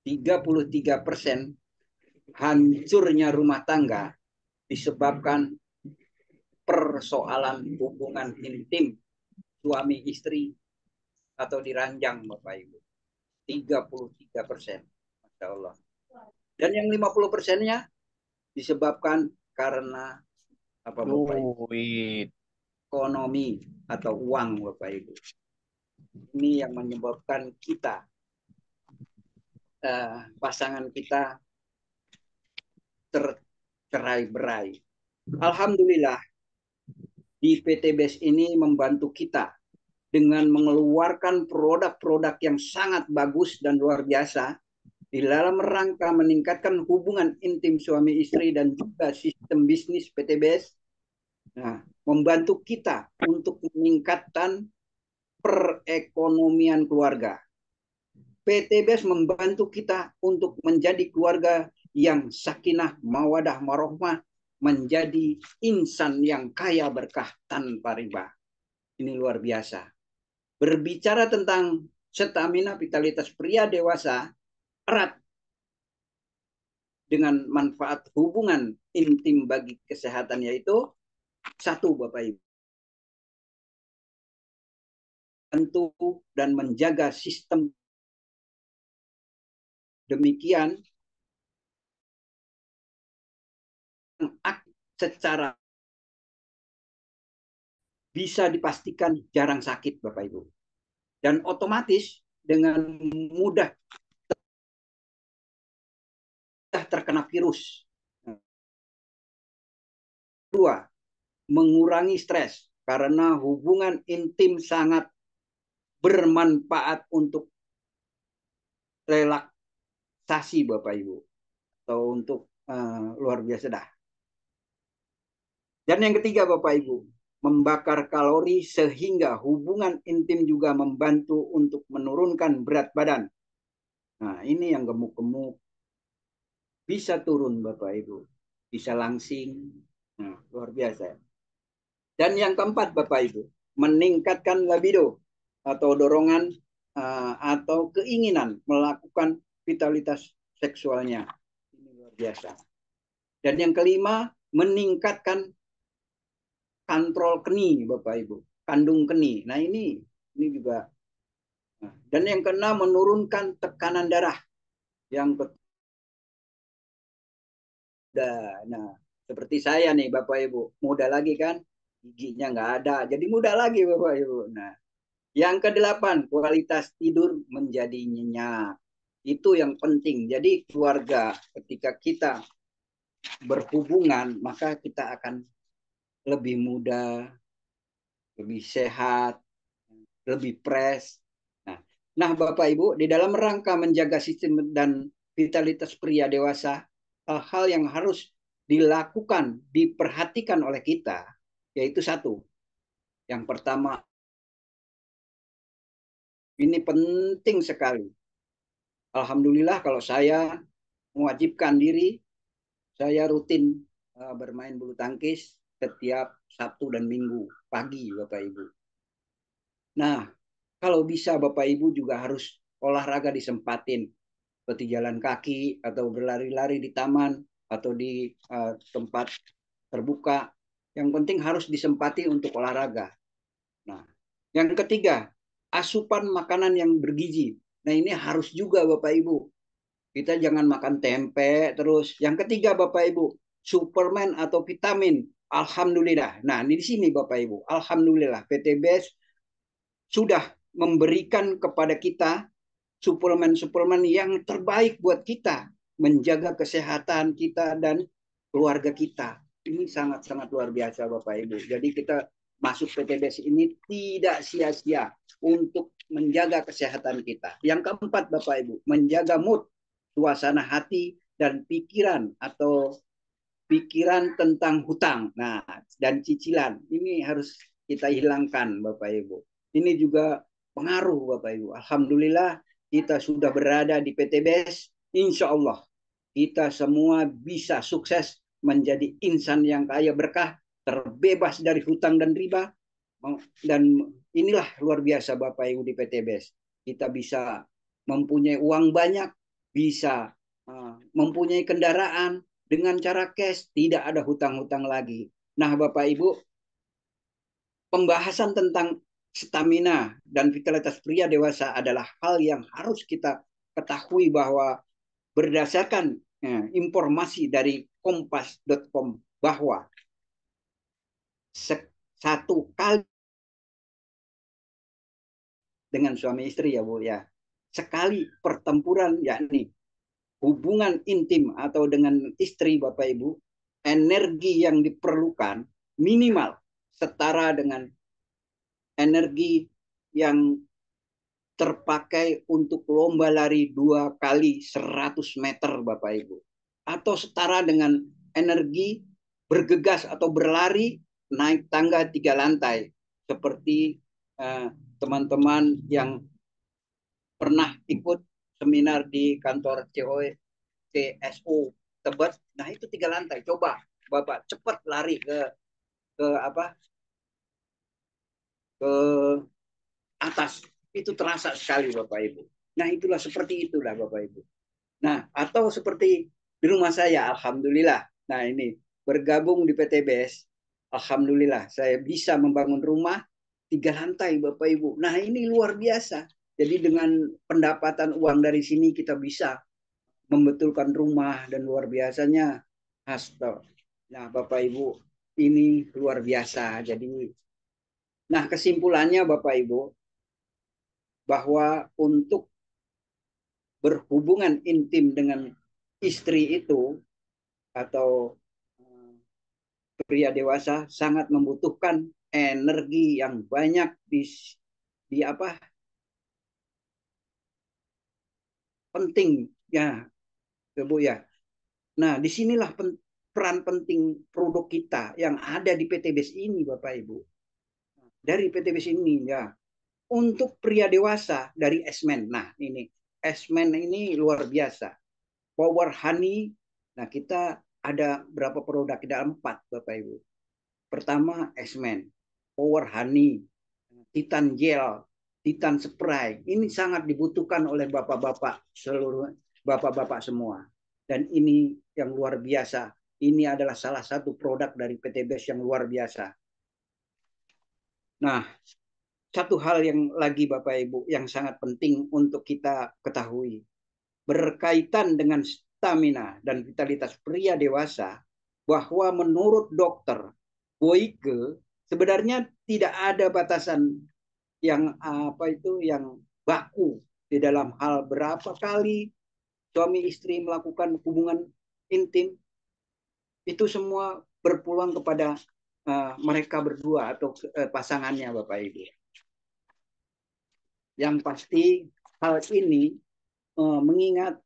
33% hancurnya rumah tangga disebabkan persoalan hubungan intim suami istri atau diranjang, Bapak Ibu. 33%. Masya Allah. Dan yang 50%-nya disebabkan karena apa, Bapak Ibu? Duit. Ekonomi atau uang, Bapak Ibu. Ini yang menyebabkan kita, pasangan kita tercerai-berai. Alhamdulillah, di PT BES ini membantu kita dengan mengeluarkan produk-produk yang sangat bagus dan luar biasa di dalam rangka meningkatkan hubungan intim suami istri dan juga sistem bisnis PT BES. Nah, membantu kita untuk meningkatkan perekonomian keluarga. PT BES membantu kita untuk menjadi keluarga yang sakinah, mawadah, marohmah, menjadi insan yang kaya berkah tanpa riba. Ini luar biasa. Berbicara tentang stamina vitalitas pria dewasa, erat dengan manfaat hubungan intim bagi kesehatan, yaitu satu, Bapak Ibu, bantu dan menjaga sistem. Demikian secara bisa dipastikan jarang sakit, Bapak Ibu. Dan otomatis dengan mudah terkena virus. Dua, mengurangi stres karena hubungan intim sangat bermanfaat untuk relaksasi, Bapak Ibu, atau untuk luar biasa dah. Dan yang ketiga, Bapak Ibu, membakar kalori sehingga hubungan intim juga membantu untuk menurunkan berat badan. Nah, ini yang gemuk-gemuk bisa turun, Bapak Ibu, bisa langsing. Nah, luar biasa. Dan yang keempat, Bapak Ibu, meningkatkan libido atau dorongan atau keinginan melakukan vitalitas seksualnya. Ini luar biasa. Dan yang kelima, meningkatkan kontrol keni, Bapak Ibu, kandung keni. Nah, ini juga. Dan yang keenam, menurunkan tekanan darah. Yang nah, seperti saya nih, Bapak Ibu, muda lagi kan, giginya nggak ada, jadi muda lagi, Bapak Ibu. Nah, yang kedelapan, kualitas tidur menjadi nyenyak. Itu yang penting. Jadi keluarga, ketika kita berhubungan, maka kita akan lebih muda, lebih sehat, lebih fresh. Nah, Bapak Ibu, di dalam rangka menjaga sistem dan vitalitas pria dewasa, hal-hal yang harus dilakukan, diperhatikan oleh kita, yaitu satu. Yang pertama, ini penting sekali. Alhamdulillah kalau saya mewajibkan diri, saya rutin bermain bulu tangkis setiap Sabtu dan Minggu pagi, Bapak Ibu. Nah, kalau bisa Bapak Ibu juga harus olahraga disempatin, seperti jalan kaki atau berlari-lari di taman atau di tempat terbuka. Yang penting harus disempati untuk olahraga. Nah, yang ketiga, asupan makanan yang bergizi. Nah, ini harus juga Bapak Ibu. Kita jangan makan tempe terus. Yang ketiga Bapak Ibu, suplemen atau vitamin. Alhamdulillah. Nah, ini di sini Bapak Ibu. Alhamdulillah PT BES sudah memberikan kepada kita suplemen-suplemen yang terbaik buat kita menjaga kesehatan kita dan keluarga kita. Ini sangat-sangat luar biasa Bapak Ibu. Jadi kita masuk PT BES ini tidak sia-sia untuk menjaga kesehatan kita. Yang keempat Bapak Ibu, menjaga mood, suasana hati dan pikiran atau pikiran tentang hutang. Nah, dan cicilan. Ini harus kita hilangkan Bapak Ibu. Ini juga pengaruh Bapak Ibu. Alhamdulillah kita sudah berada di PT BES. Insya Allah kita semua bisa sukses menjadi insan yang kaya berkah, terbebas dari hutang dan riba. Dan inilah luar biasa Bapak Ibu di PT BES. Kita bisa mempunyai uang banyak, bisa mempunyai kendaraan dengan cara cash, tidak ada hutang-hutang lagi. Nah, Bapak Ibu, pembahasan tentang stamina dan vitalitas pria dewasa adalah hal yang harus kita ketahui bahwa berdasarkan informasi dari kompas.com bahwa satu kali dengan suami istri ya Bu ya, sekali pertempuran yakni hubungan intim atau dengan istri Bapak Ibu, energi yang diperlukan minimal setara dengan energi yang terpakai untuk lomba lari 2 kali 100 meter Bapak Ibu. Atau setara dengan energi bergegas atau berlari naik tangga 3 lantai. Seperti teman-teman yang pernah ikut seminar di kantor CSO Tebet. Nah itu 3 lantai. Coba Bapak cepat lari ke apa ke atas. Itu terasa sekali Bapak Ibu. Nah itulah seperti itulah Bapak Ibu. Nah atau seperti di rumah saya, alhamdulillah. Nah ini bergabung di PTBS, alhamdulillah saya bisa membangun rumah 3 lantai Bapak Ibu. Nah ini luar biasa. Jadi dengan pendapatan uang dari sini kita bisa membetulkan rumah dan luar biasanya hasto. Nah Bapak Ibu ini luar biasa. Jadi, nah kesimpulannya Bapak Ibu bahwa untuk berhubungan intim dengan istri itu atau pria dewasa sangat membutuhkan energi yang banyak di apa penting ya Bu ya. Nah disinilah peran penting produk kita yang ada di PTBS ini Bapak Ibu. Dari PTBS ini ya untuk pria dewasa dari Esmen. Nah ini Esmen ini luar biasa. Power Honey. Nah kita ada berapa produk? Ada 4 Bapak Ibu. Pertama Esmen, Power Honey, Titan Gel, Titan Spray. Ini sangat dibutuhkan oleh bapak-bapak seluruh bapak-bapak semua. Dan ini yang luar biasa. Ini adalah salah satu produk dari PTBS yang luar biasa. Nah, satu hal yang lagi Bapak Ibu yang sangat penting untuk kita ketahui berkaitan dengan stamina dan vitalitas pria dewasa bahwa menurut dokter Boyke sebenarnya tidak ada batasan yang apa itu yang baku di dalam hal berapa kali suami istri melakukan hubungan intim itu semua berpulang kepada mereka berdua atau pasangannya Bapak Ibu. Yang pasti hal ini mengingat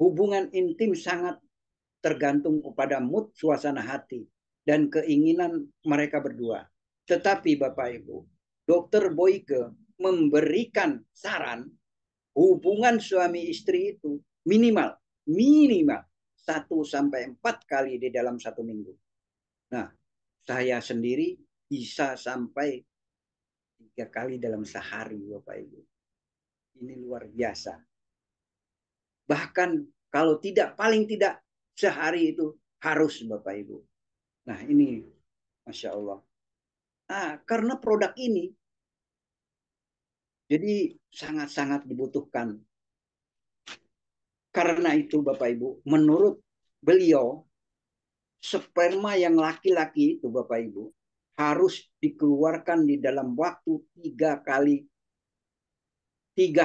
hubungan intim sangat tergantung kepada mood suasana hati dan keinginan mereka berdua. Tetapi Bapak Ibu, Dokter Boyke memberikan saran hubungan suami istri itu minimal minimal 1 sampai 4 kali di dalam 1 minggu. Nah, saya sendiri bisa sampai 3 kali dalam sehari, Bapak Ibu. Ini luar biasa. Bahkan kalau tidak, paling tidak sehari itu harus Bapak Ibu. Nah ini Masya Allah. Nah, karena produk ini jadi sangat-sangat dibutuhkan. Karena itu Bapak Ibu, menurut beliau, sperma yang laki-laki itu Bapak Ibu, harus dikeluarkan di dalam waktu 3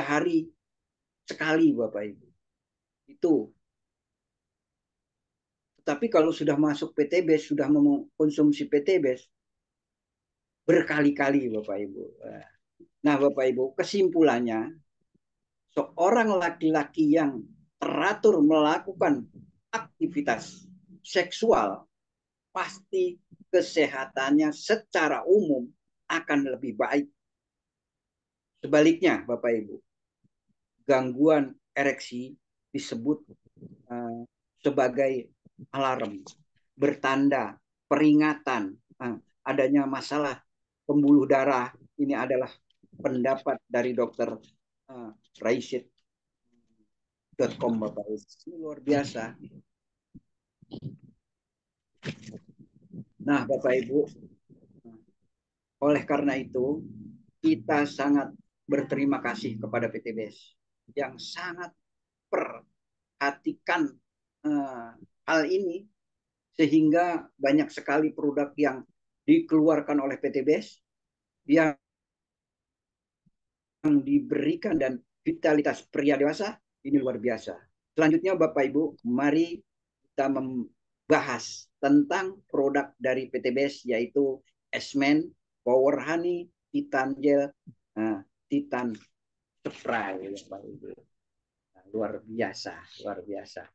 hari sekali Bapak Ibu. Itu. Tapi kalau sudah masuk PTBS, sudah mengkonsumsi PTBS, berkali-kali Bapak Ibu. Nah Bapak Ibu, kesimpulannya, seorang laki-laki yang teratur melakukan aktivitas seksual, pasti kesehatannya secara umum akan lebih baik. Sebaliknya Bapak Ibu, gangguan ereksi disebut sebagai alarm, bertanda, peringatan adanya masalah pembuluh darah. Ini adalah pendapat dari dokter Raisyid .com Bapak Ibu. Ini luar biasa. Nah, Bapak Ibu, oleh karena itu kita sangat berterima kasih kepada PTBS yang sangat perhatikan hal ini sehingga banyak sekali produk yang dikeluarkan oleh PTBS yang diberikan dan vitalitas pria dewasa ini luar biasa. Selanjutnya Bapak Ibu, mari kita membahas tentang produk dari PTBS yaitu Esmen, Power Honey, Titan Gel, Titan Spray Bapak Ibu. Nah, luar biasa, luar biasa.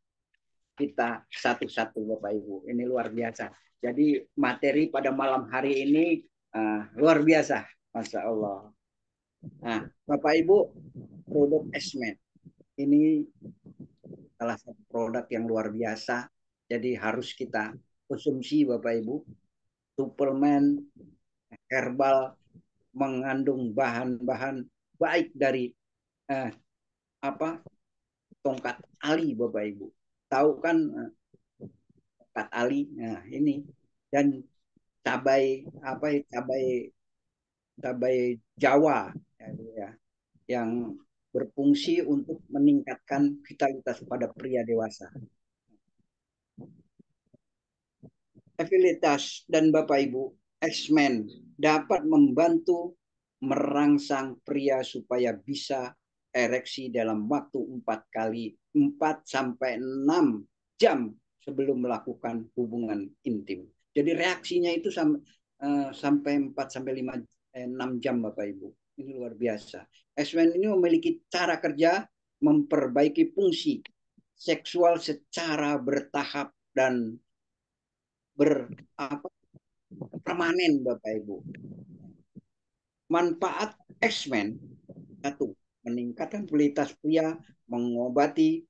Kita satu-satu Bapak Ibu, ini luar biasa. Jadi materi pada malam hari ini luar biasa, Masya Allah. Nah, Bapak Ibu, produk Esmen ini salah satu produk yang luar biasa. Jadi harus kita konsumsi Bapak Ibu. Suplemen herbal mengandung bahan-bahan baik dari apa tongkat ali Bapak Ibu. Tahu kan tongkat ali? Nah, ini dan cabai apa cabai Jawa ya, yang berfungsi untuk meningkatkan vitalitas pada pria dewasa. Evilitas dan Bapak Ibu, X-Men dapat membantu merangsang pria supaya bisa ereksi dalam waktu 4 sampai 6 jam sebelum melakukan hubungan intim. Jadi reaksinya itu sampai 4 sampai 6 jam Bapak Ibu. Ini luar biasa. X-Men ini memiliki cara kerja memperbaiki fungsi seksual secara bertahap dan permanen Bapak Ibu. Manfaat X-Men satu, meningkatkan kualitas pria, mengobati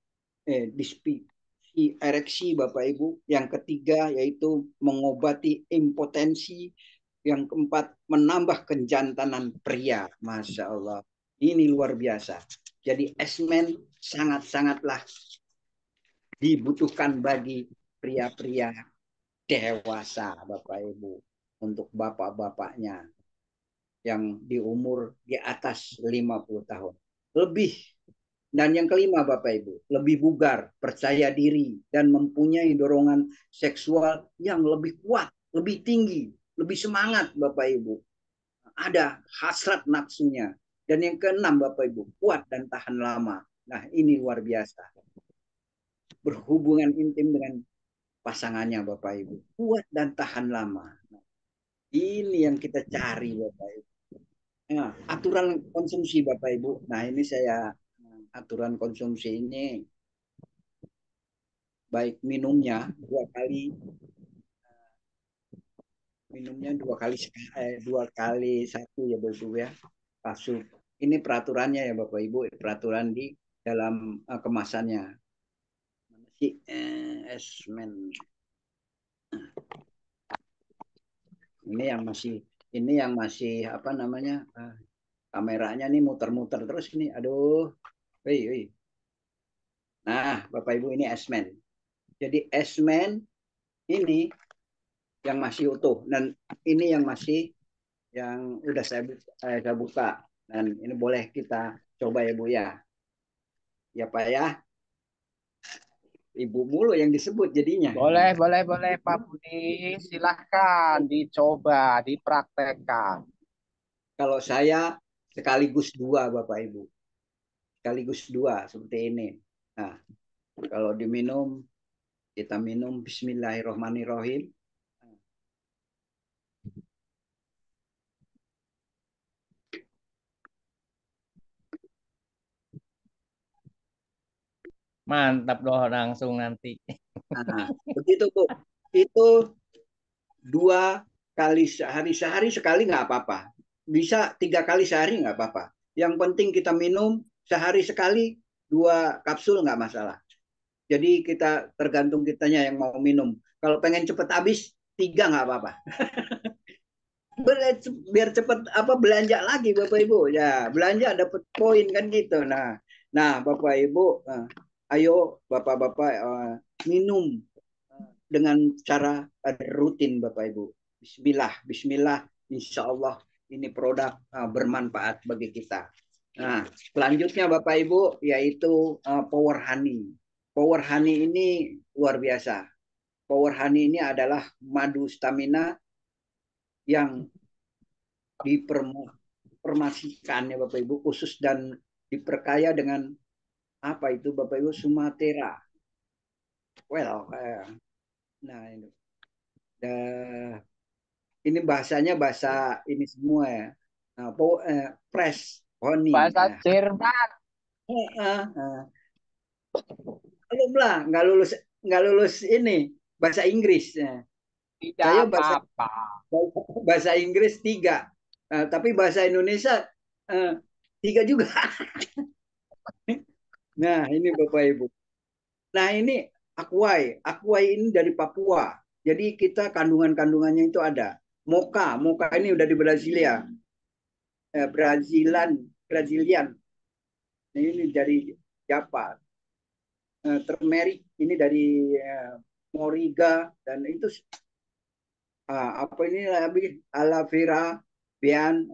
disfungsi ereksi Bapak Ibu. Yang ketiga yaitu mengobati impotensi. Yang keempat, menambah kejantanan pria. Masya Allah. Ini luar biasa. Jadi X-Men sangat-sangatlah dibutuhkan bagi pria-pria dewasa Bapak Ibu, untuk bapak-bapaknya yang di umur di atas 50 tahun. Lebih. Dan yang kelima Bapak Ibu, lebih bugar, percaya diri, dan mempunyai dorongan seksual yang lebih kuat, lebih tinggi, lebih semangat Bapak Ibu. Ada hasrat nafsunya. Dan yang keenam Bapak Ibu, kuat dan tahan lama. Nah ini luar biasa. Berhubungan intim dengan pasangannya Bapak Ibu. Kuat dan tahan lama. Nah, ini yang kita cari Bapak Ibu. Nah, aturan konsumsi Bapak Ibu. Nah ini saya aturan konsumsi ini baik minumnya dua kali satu ya Bapak Ibu ya. Pasuk. Ini peraturannya ya Bapak Ibu, peraturan di dalam kemasannya. Esmen. Ini yang masih apa namanya? Kameranya nih muter-muter terus ini. Aduh. Wih. Nah, Bapak Ibu ini Esmen. Jadi Esmen ini yang masih utuh dan ini yang udah saya buka dan ini boleh kita coba ya Bu ya. Ya Pak ya. Ibu mulu yang disebut jadinya. Boleh Pak Budi. Silahkan dicoba, dipraktekkan. Kalau saya sekaligus dua Bapak Ibu. Sekaligus dua seperti ini. Nah, kalau diminum kita minum Bismillahirrohmanirrohim. Mantap doh langsung nanti. Nah, begitu Bu. Itu 2 kali sehari sekali nggak apa-apa. Bisa 3 kali sehari nggak apa-apa. Yang penting kita minum sehari sekali 2 kapsul nggak masalah. Jadi kita tergantung kitanya yang mau minum. Kalau pengen cepet habis 3 nggak apa-apa. Biar cepet belanja lagi Bapak Ibu. Ya belanja dapat poin kan gitu. Nah Bapak Ibu. ayo Bapak-Bapak minum dengan cara rutin Bapak Ibu. Bismillah, Bismillah, Insya Allah ini produk bermanfaat bagi kita. Nah, selanjutnya Bapak Ibu yaitu Power Honey. Power Honey ini luar biasa. Power Honey ini adalah madu stamina yang dipermasikan ya Bapak Ibu khusus dan diperkaya dengan apa itu Bapak Ibu Sumatera. Well, nah ini bahasanya bahasa ini semua ya. Nah, press honey. Bahasa Jerman. Belum lah, nggak lulus ini bahasa Inggris. Nah, Tidak saya apa-apa. bahasa Inggris tiga, tapi bahasa Indonesia eh, tiga juga. Nah, ini Bapak Ibu. Nah, ini Aquai ini dari Papua. Jadi kita kandungan-kandungannya itu ada. Moka ini udah di Brasilia. Brazilian. Nah, ini dari Java. Turmeric ini dari Moriga dan itu apa ini lebih aloe vera, bian,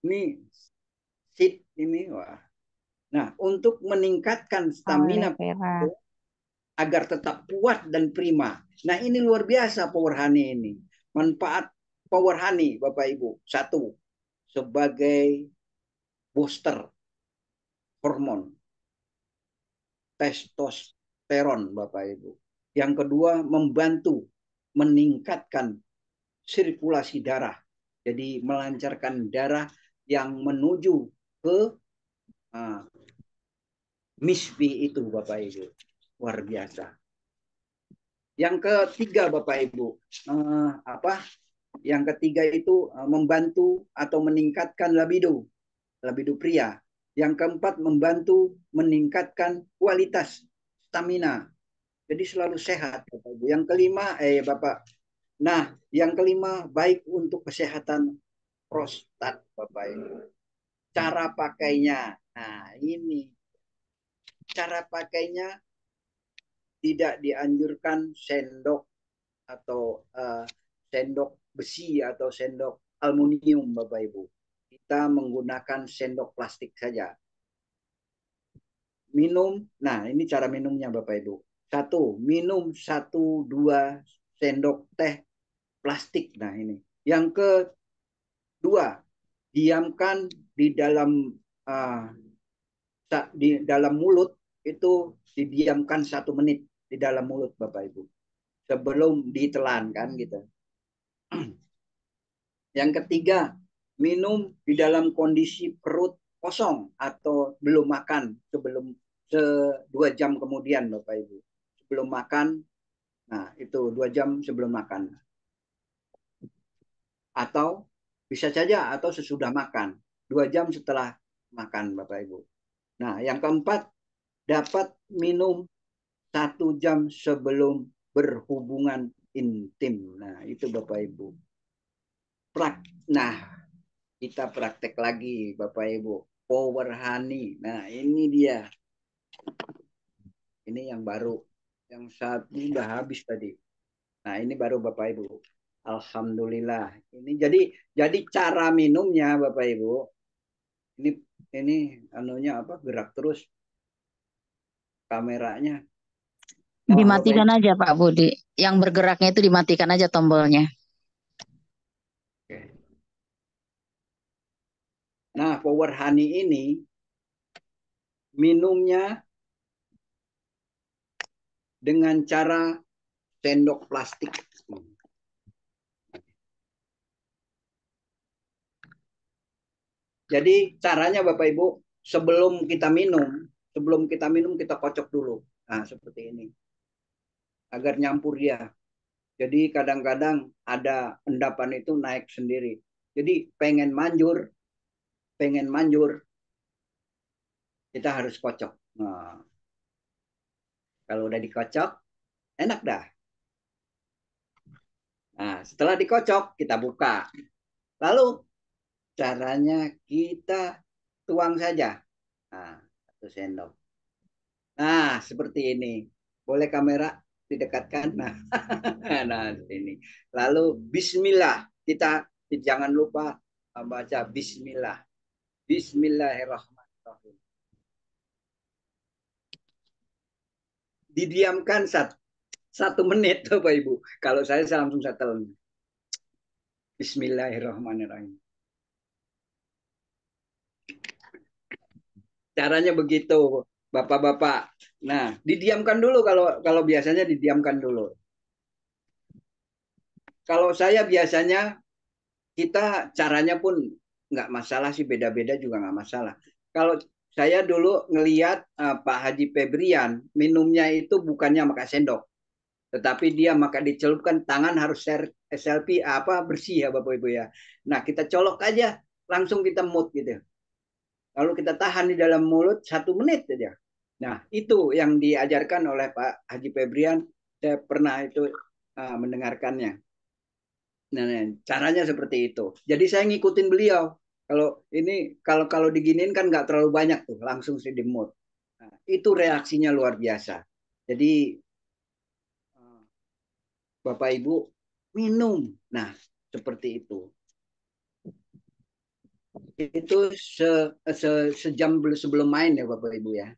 ini seed ini wah. Nah, untuk meningkatkan Aloe stamina vera. agar tetap kuat dan prima. Nah, ini luar biasa Power Honey ini. Manfaat Power Honey, Bapak Ibu. Satu, sebagai booster hormon testosteron, Bapak Ibu. Yang kedua, membantu meningkatkan sirkulasi darah. Jadi melancarkan darah yang menuju ke uh, misfi itu, Bapak Ibu. Luar biasa. Yang ketiga Bapak Ibu, apa? Yang ketiga itu membantu atau meningkatkan libido pria. Yang keempat membantu meningkatkan kualitas stamina. Jadi selalu sehat Bapak Ibu. Yang kelima Bapak. Nah, yang kelima baik untuk kesehatan prostat Bapak Ibu. Cara pakainya. Nah, ini cara pakainya tidak dianjurkan sendok atau sendok besi atau sendok aluminium Bapak Ibu. Kita menggunakan sendok plastik saja. Minum, nah ini cara minumnya Bapak Ibu. Satu, minum 1-2 sendok teh plastik. Nah ini. Yang kedua, diamkan uh, di dalam mulut itu didiamkan 1 menit di dalam mulut Bapak Ibu sebelum ditelan kan gitu. Yang ketiga, minum di dalam kondisi perut kosong atau belum makan sebelum 2 jam kemudian Bapak Ibu. Sebelum makan, nah itu 2 jam sebelum makan. Atau bisa saja atau sesudah makan. 2 jam setelah makan Bapak Ibu. Nah yang keempat, dapat minum 1 jam sebelum berhubungan intim. Nah itu Bapak Ibu. Nah kita praktek lagi Bapak Ibu. Power Honey. Nah ini dia. Ini yang baru. Yang satu udah habis tadi. Nah ini baru Bapak Ibu. Alhamdulillah. Ini jadi cara minumnya Bapak Ibu. Ini ini anunya apa? Gerak terus kameranya. Nah, Bapak Dimatikan Ibu. aja Pak Budi. Yang bergeraknya itu dimatikan aja tombolnya. Nah, Power Honey ini minumnya dengan cara sendok plastik. Jadi caranya Bapak Ibu, sebelum kita minum kita kocok dulu. Nah, seperti ini. Agar nyampur dia. Jadi kadang-kadang ada endapan itu naik sendiri. Jadi pengen manjur, kita harus kocok. Nah, kalau udah dikocok, enak dah. Nah, setelah dikocok, kita buka. Lalu caranya kita tuang saja. Nah, 1 sendok. Nah, seperti ini. Boleh kamera didekatkan? Nah, nah ini. Lalu Bismillah. Kita jangan lupa baca Bismillah. Bismillahirrahmanirrahim. Didiamkan 1 menit, Bapak Ibu. Kalau saya langsung settle. Bismillahirrahmanirrahim. Caranya begitu, Bapak-bapak. Nah, didiamkan dulu kalau biasanya didiamkan dulu. Kalau saya biasanya kita caranya pun nggak masalah sih, beda-beda juga nggak masalah. Kalau saya dulu ngelihat Pak Haji Febrian minumnya itu bukannya pakai sendok, tetapi dia maka dicelupkan, tangan harus SLP apa bersih ya Bapak Ibu ya. Nah kita colok aja, langsung kita mut gitu. Lalu kita tahan di dalam mulut 1 menit saja. Nah itu yang diajarkan oleh Pak Haji Febrian. Saya pernah itu mendengarkannya. Nah, caranya seperti itu. Jadi saya ngikutin beliau. Kalau diginin kan nggak terlalu banyak tuh, langsung sih di mood. Nah, itu reaksinya luar biasa. Jadi Bapak Ibu minum. Nah, seperti itu. Itu sejam sebelum main ya Bapak Ibu ya.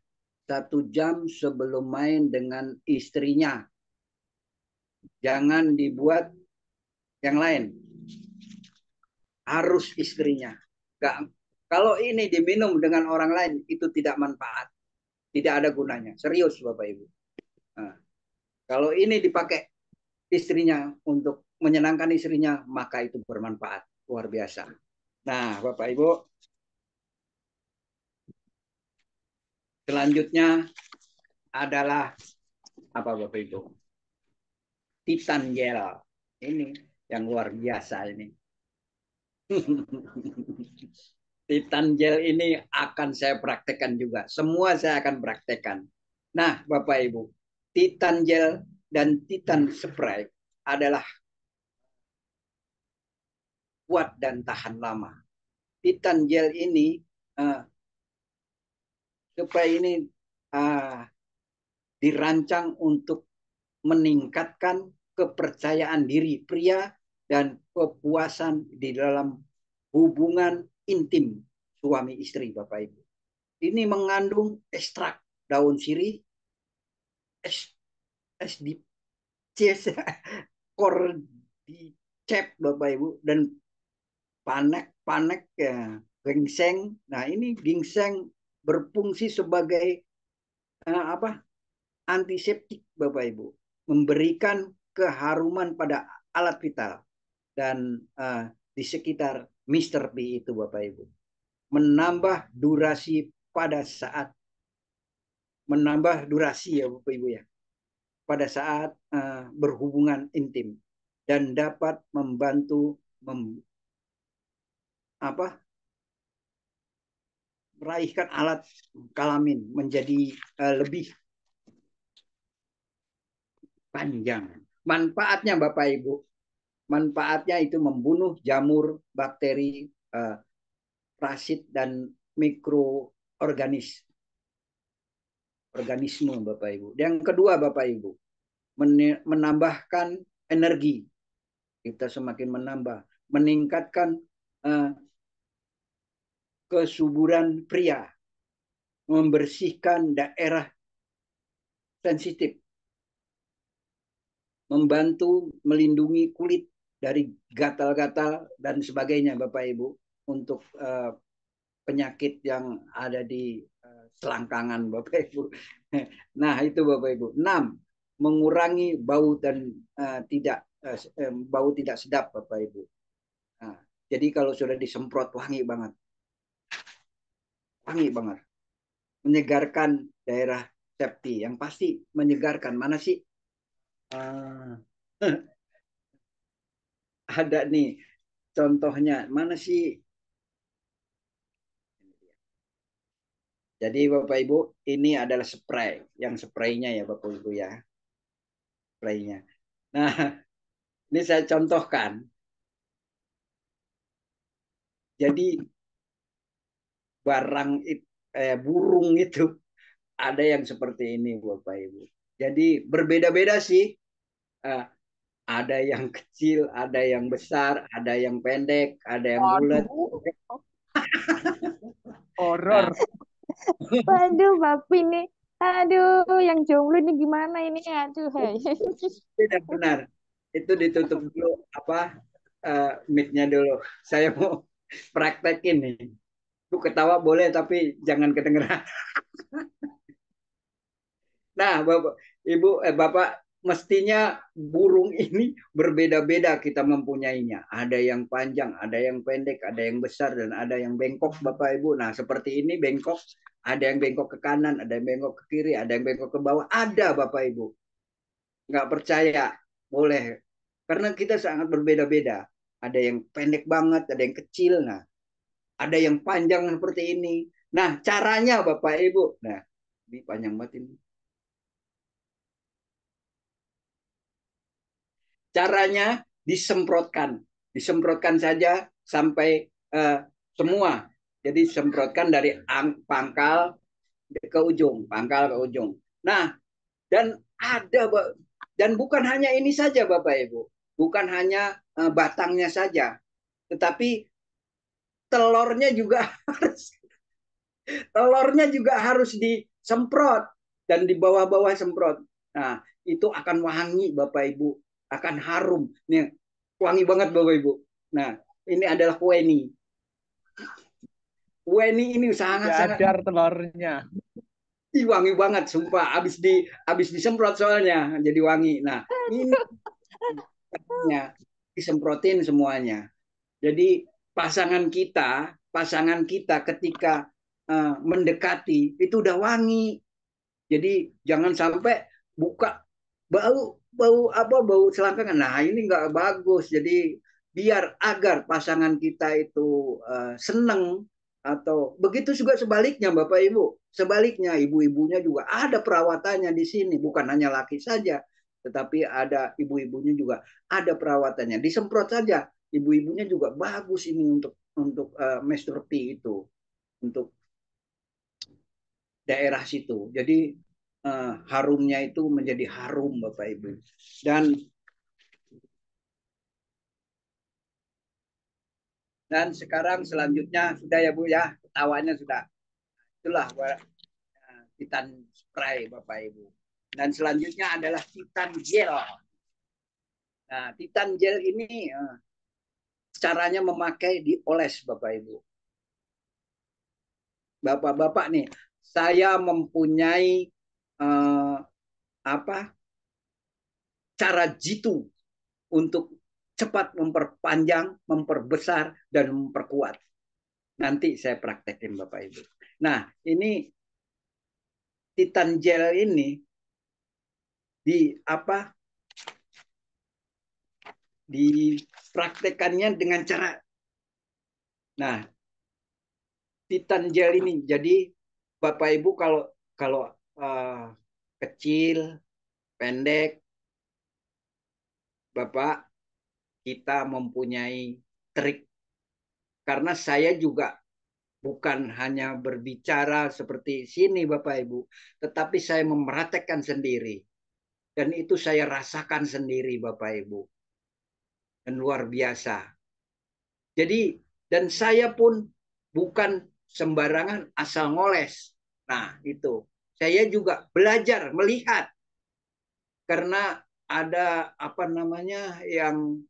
1 jam sebelum main dengan istrinya. Jangan dibuat yang lain. Harus istrinya. Gak, kalau ini diminum dengan orang lain itu tidak manfaat, tidak ada gunanya. Serius Bapak Ibu. Nah, kalau ini dipakai istrinya untuk menyenangkan istrinya, maka itu bermanfaat luar biasa. Nah, Bapak Ibu, selanjutnya adalah apa Bapak Ibu? Titan gel. Ini yang luar biasa ini. Titan gel ini akan saya praktekkan juga. Semua saya akan praktekkan. Nah, Bapak Ibu, Titan gel dan Titan spray adalah kuat dan tahan lama. Titan gel ini spray ini uh, dirancang untuk meningkatkan kepercayaan diri pria dan kepuasan di dalam hubungan intim suami istri, Bapak Ibu. Ini mengandung ekstrak daun sirih, es di cep Bapak Ibu, dan panek ya, gingseng. Nah ini gingseng berfungsi sebagai apa antiseptik Bapak Ibu, memberikan keharuman pada alat vital dan di sekitar Mr. P itu Bapak Ibu, menambah durasi ya Bapak Ibu ya, pada saat berhubungan intim, dan dapat membantu meraihkan alat kelamin menjadi lebih panjang. Manfaatnya Bapak Ibu, manfaatnya itu membunuh jamur, bakteri, parasit dan organisme Bapak Ibu. Yang kedua Bapak Ibu, menambahkan energi. Kita semakin menambah, meningkatkan kesuburan pria, membersihkan daerah sensitif, membantu melindungi kulit dari gatal-gatal dan sebagainya Bapak Ibu, untuk penyakit yang ada di selangkangan Bapak Ibu. Nah itu Bapak Ibu. 6, mengurangi bau dan bau tidak sedap Bapak Ibu. Nah, jadi kalau sudah disemprot wangi banget, menyegarkan daerah septi, yang pasti menyegarkan. Mana sih? Uh, ada nih contohnya. Mana sih? Jadi Bapak Ibu, ini adalah spray. Yang spraynya ya Bapak Ibu ya. Spraynya. Nah, ini saya contohkan. Jadi burung itu ada yang seperti ini Bapak Ibu. Jadi berbeda-beda sih. Eh, ada yang kecil, ada yang besar, ada yang pendek, ada yang bulat. Waduh, Nah, horor. Waduh, Bapak ini. Aduh, yang jomblo ini gimana ini? Aduh, hai. tidak benar. Itu ditutup dulu apa mic-nya dulu. Saya mau praktekin nih. Itu ketawa boleh tapi jangan kedengeran. Nah, Bapak, Ibu, Bapak, mestinya burung ini berbeda-beda kita mempunyainya. Ada yang panjang, ada yang pendek, ada yang besar, dan ada yang bengkok, Bapak Ibu. Nah, seperti ini bengkok, ada yang bengkok ke kanan, ada yang bengkok ke kiri, ada yang bengkok ke bawah. Ada, Bapak Ibu. Nggak percaya, boleh. Karena kita sangat berbeda-beda. Ada yang pendek banget, ada yang kecil. Nah, ada yang panjang seperti ini. Nah, caranya Bapak Ibu. Nah, ini panjang banget ini. Caranya disemprotkan. Disemprotkan saja sampai semua. Jadi semprotkan dari pangkal ke ujung, pangkal ke ujung. Nah, dan ada dan bukan hanya ini saja Bapak Ibu. Bukan hanya batangnya saja, tetapi telurnya juga harus disemprot dan di bawah-bawah semprot. Nah, itu akan wangi Bapak Ibu, akan harum. Nih, wangi banget Bapak Ibu. Nah, ini adalah Weni. Weni ini sangat-sangat Dadar telurnya. wangi banget, sumpah. Habis disemprot soalnya jadi wangi. Nah, ini disemprotin semuanya. Jadi pasangan kita ketika mendekati itu udah wangi. Jadi jangan sampai buka bau selangkangan. Nah, ini nggak bagus. Jadi agar pasangan kita itu seneng atau begitu juga sebaliknya Bapak Ibu. Sebaliknya ibu-ibunya juga ada perawatannya di sini, bukan hanya laki saja, tetapi ada ibu-ibunya juga ada perawatannya. Disemprot saja, ibu-ibunya juga bagus ini untuk Master P itu, untuk daerah situ. Jadi harumnya itu menjadi harum Bapak Ibu. Dan sekarang selanjutnya sudah ya Bu ya, ketawanya sudah. Itulah Titan spray Bapak Ibu. Dan selanjutnya adalah Titan gel. Nah, Titan gel ini caranya memakai dioles Bapak Ibu. Bapak-bapak nih, saya mempunyai cara jitu untuk cepat memperpanjang, memperbesar, dan memperkuat. Nanti saya praktekin Bapak Ibu. Nah, ini Titan gel ini dipraktekannya dengan cara. Nah, Titan gel ini jadi Bapak Ibu kalau kecil, pendek, Bapak kita mempunyai trik. Karena saya juga bukan hanya berbicara seperti sini Bapak Ibu, tetapi saya mempraktekkan sendiri. Dan itu saya rasakan sendiri Bapak Ibu. Dan luar biasa. Jadi, dan saya pun bukan sembarangan asal ngoles. Nah, itu. Saya juga belajar, melihat. Karena ada yang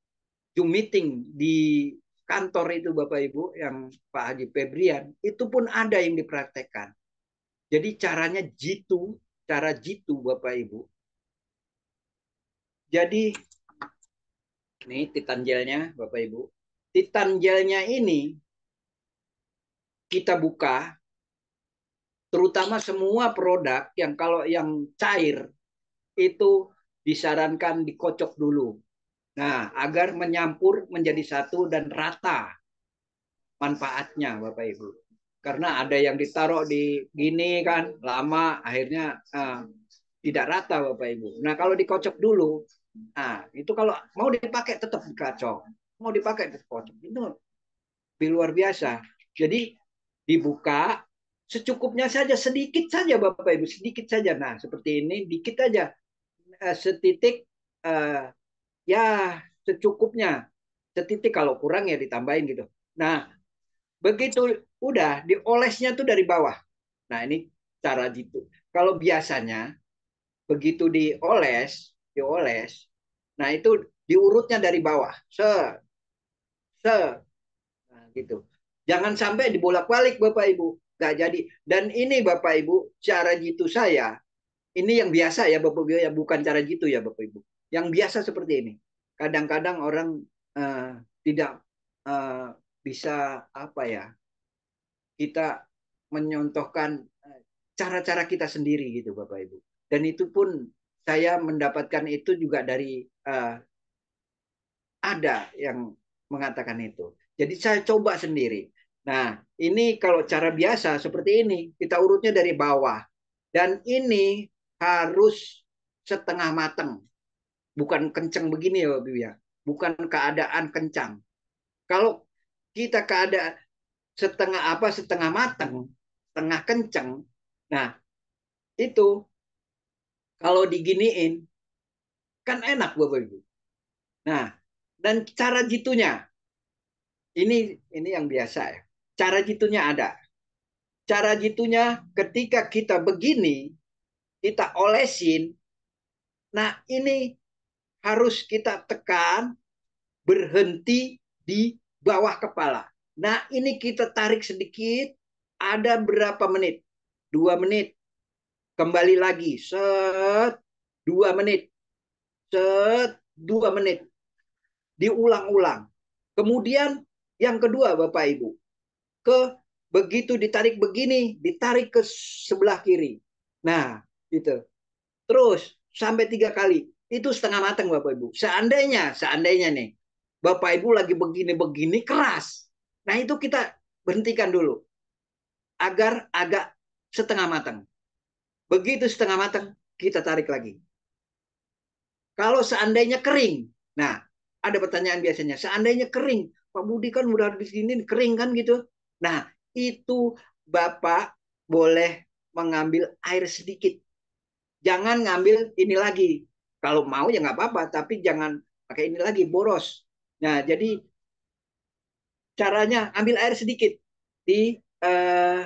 Zoom meeting di kantor itu Bapak Ibu, yang Pak Haji Febrian, itu pun ada yang dipraktekkan. Jadi cara jitu Bapak Ibu. Jadi ini Titan gelnya Bapak Ibu. Titan gelnya ini kita buka, terutama semua produk yang kalau yang cair itu disarankan dikocok dulu. Nah, agar menyampur menjadi satu dan rata manfaatnya Bapak Ibu. Karena ada yang ditaruh di gini kan, lama akhirnya tidak rata Bapak Ibu. Nah, kalau dikocok dulu, nah itu kalau mau dipakai tetap dikocok. Mau dipakai tetap kocok. Itu lebih luar biasa. Jadi dibuka, secukupnya saja, sedikit saja Bapak Ibu, sedikit saja. Nah, seperti ini, dikit aja. Setitik, ya secukupnya. Setitik, kalau kurang ya ditambahin gitu. Nah, begitu udah diolesnya tuh dari bawah. Nah, ini cara gitu. Kalau biasanya begitu dioles, nah itu diurutnya dari bawah. Se, nah, gitu. Jangan sampai dibolak-balik Bapak Ibu. Nggak jadi. Dan ini Bapak Ibu, cara gitu saya, ini yang biasa ya Bapak Ibu, ya bukan cara gitu ya Bapak Ibu. Yang biasa seperti ini. Kadang-kadang orang uh, tidak uh, bisa apa ya, kita menyontohkan cara-cara kita sendiri gitu Bapak Ibu. Dan itu pun saya mendapatkan itu juga dari ada yang mengatakan itu. Jadi saya coba sendiri. Nah, ini kalau cara biasa seperti ini, kita urutnya dari bawah. Dan ini harus setengah matang. Bukan kencang begini ya Bapak Ibu ya. Bukan keadaan kencang. Kalau kita keadaan setengah matang, setengah kencang. Nah, itu kalau diginiin kan enak Bapak Ibu. Nah, dan cara jitunya ini yang biasa ya. Cara jitunya ada. Cara jitunya ketika kita begini, kita olesin. Nah, ini harus kita tekan berhenti di bawah kepala. Nah, ini kita tarik sedikit, ada berapa menit? 2 menit. Kembali lagi, set 2 menit, set 2 menit, diulang-ulang. Kemudian yang kedua Bapak Ibu, ke begitu ditarik begini, ditarik ke sebelah kiri. Nah, itu. Terus sampai 3 kali. Itu setengah matang Bapak Ibu. Seandainya nih, Bapak Ibu lagi begini-begini keras. Nah, itu kita berhentikan dulu agar agak setengah matang. Begitu setengah matang, kita tarik lagi. Kalau seandainya kering, nah ada pertanyaan biasanya, seandainya kering, Pak Budi kan udah habis ini kering kan gitu. Nah itu Bapak boleh mengambil air sedikit. Jangan ngambil ini lagi. Kalau mau ya nggak apa-apa, tapi jangan pakai ini lagi, boros. Nah jadi caranya ambil air sedikit di eh,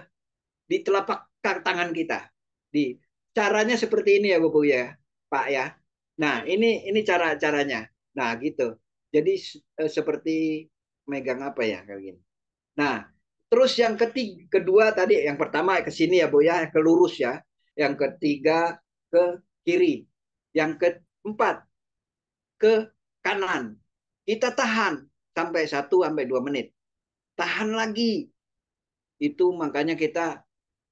di telapak tangan kita. Di caranya seperti ini ya Bapak ya, Pak ya. Nah, ini cara-caranya. Nah, gitu. Jadi seperti megang apa ya kayak gini. Nah, terus yang kedua tadi, yang pertama ke sini ya Bu ya, ke lurus ya. Yang ketiga ke kiri. Yang keempat ke kanan. Kita tahan sampai 1 sampai 2 menit. Tahan lagi. Itu makanya kita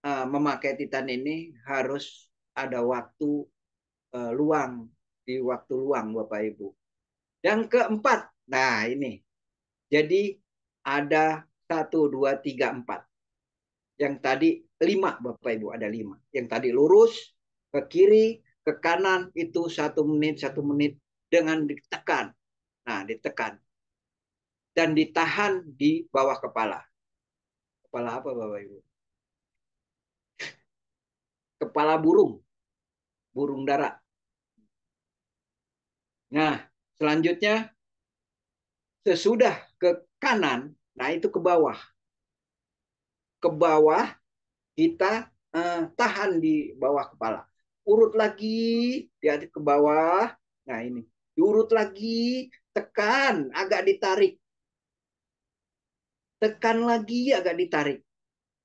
memakai Titan ini harus ada waktu luang, di waktu luang Bapak Ibu. Yang keempat, nah ini. Jadi ada 1, 2, 3, 4. Yang tadi 5 Bapak Ibu, ada 5. Yang tadi lurus ke kiri, ke kanan itu 1 menit, 1 menit dengan ditekan. Nah, ditekan dan ditahan di bawah kepala. Kepala apa Bapak Ibu? Kepala burung, burung dara. Nah, selanjutnya sesudah ke kanan, nah itu ke bawah. Ke bawah kita tahan di bawah kepala. Urut lagi, diaduk ke bawah. Nah ini, diurut lagi, tekan, agak ditarik. Tekan lagi, agak ditarik.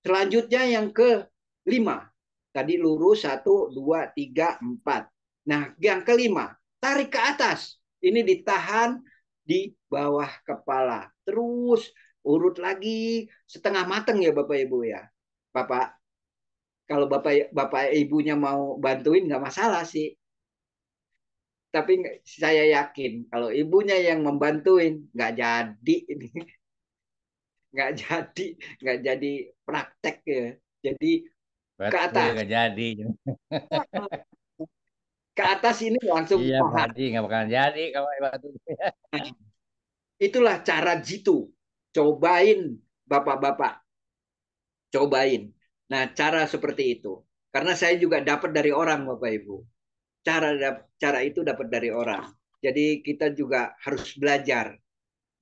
Selanjutnya yang ke-5. Tadi lurus 1, 2, 3, 4. Nah yang ke-5, tarik ke atas. Ini ditahan di bawah kepala. Terus urut lagi setengah matang ya Bapak Ibu ya. Bapak, kalau Bapak Ibunya mau bantuin nggak masalah sih. Tapi saya yakin kalau ibunya yang membantuin nggak jadi ini, nggak jadi praktek ya. Jadi ke Betul, atas, nggak jadi. ke atas ini langsung Iya, Pak paha. Haji, nggak bakalan jadi kalau batu. Itulah cara jitu. Cobain Bapak-bapak, cobain. Nah, cara seperti itu. Karena saya juga dapat dari orang, Bapak Ibu. Cara itu dapat dari orang. Jadi kita juga harus belajar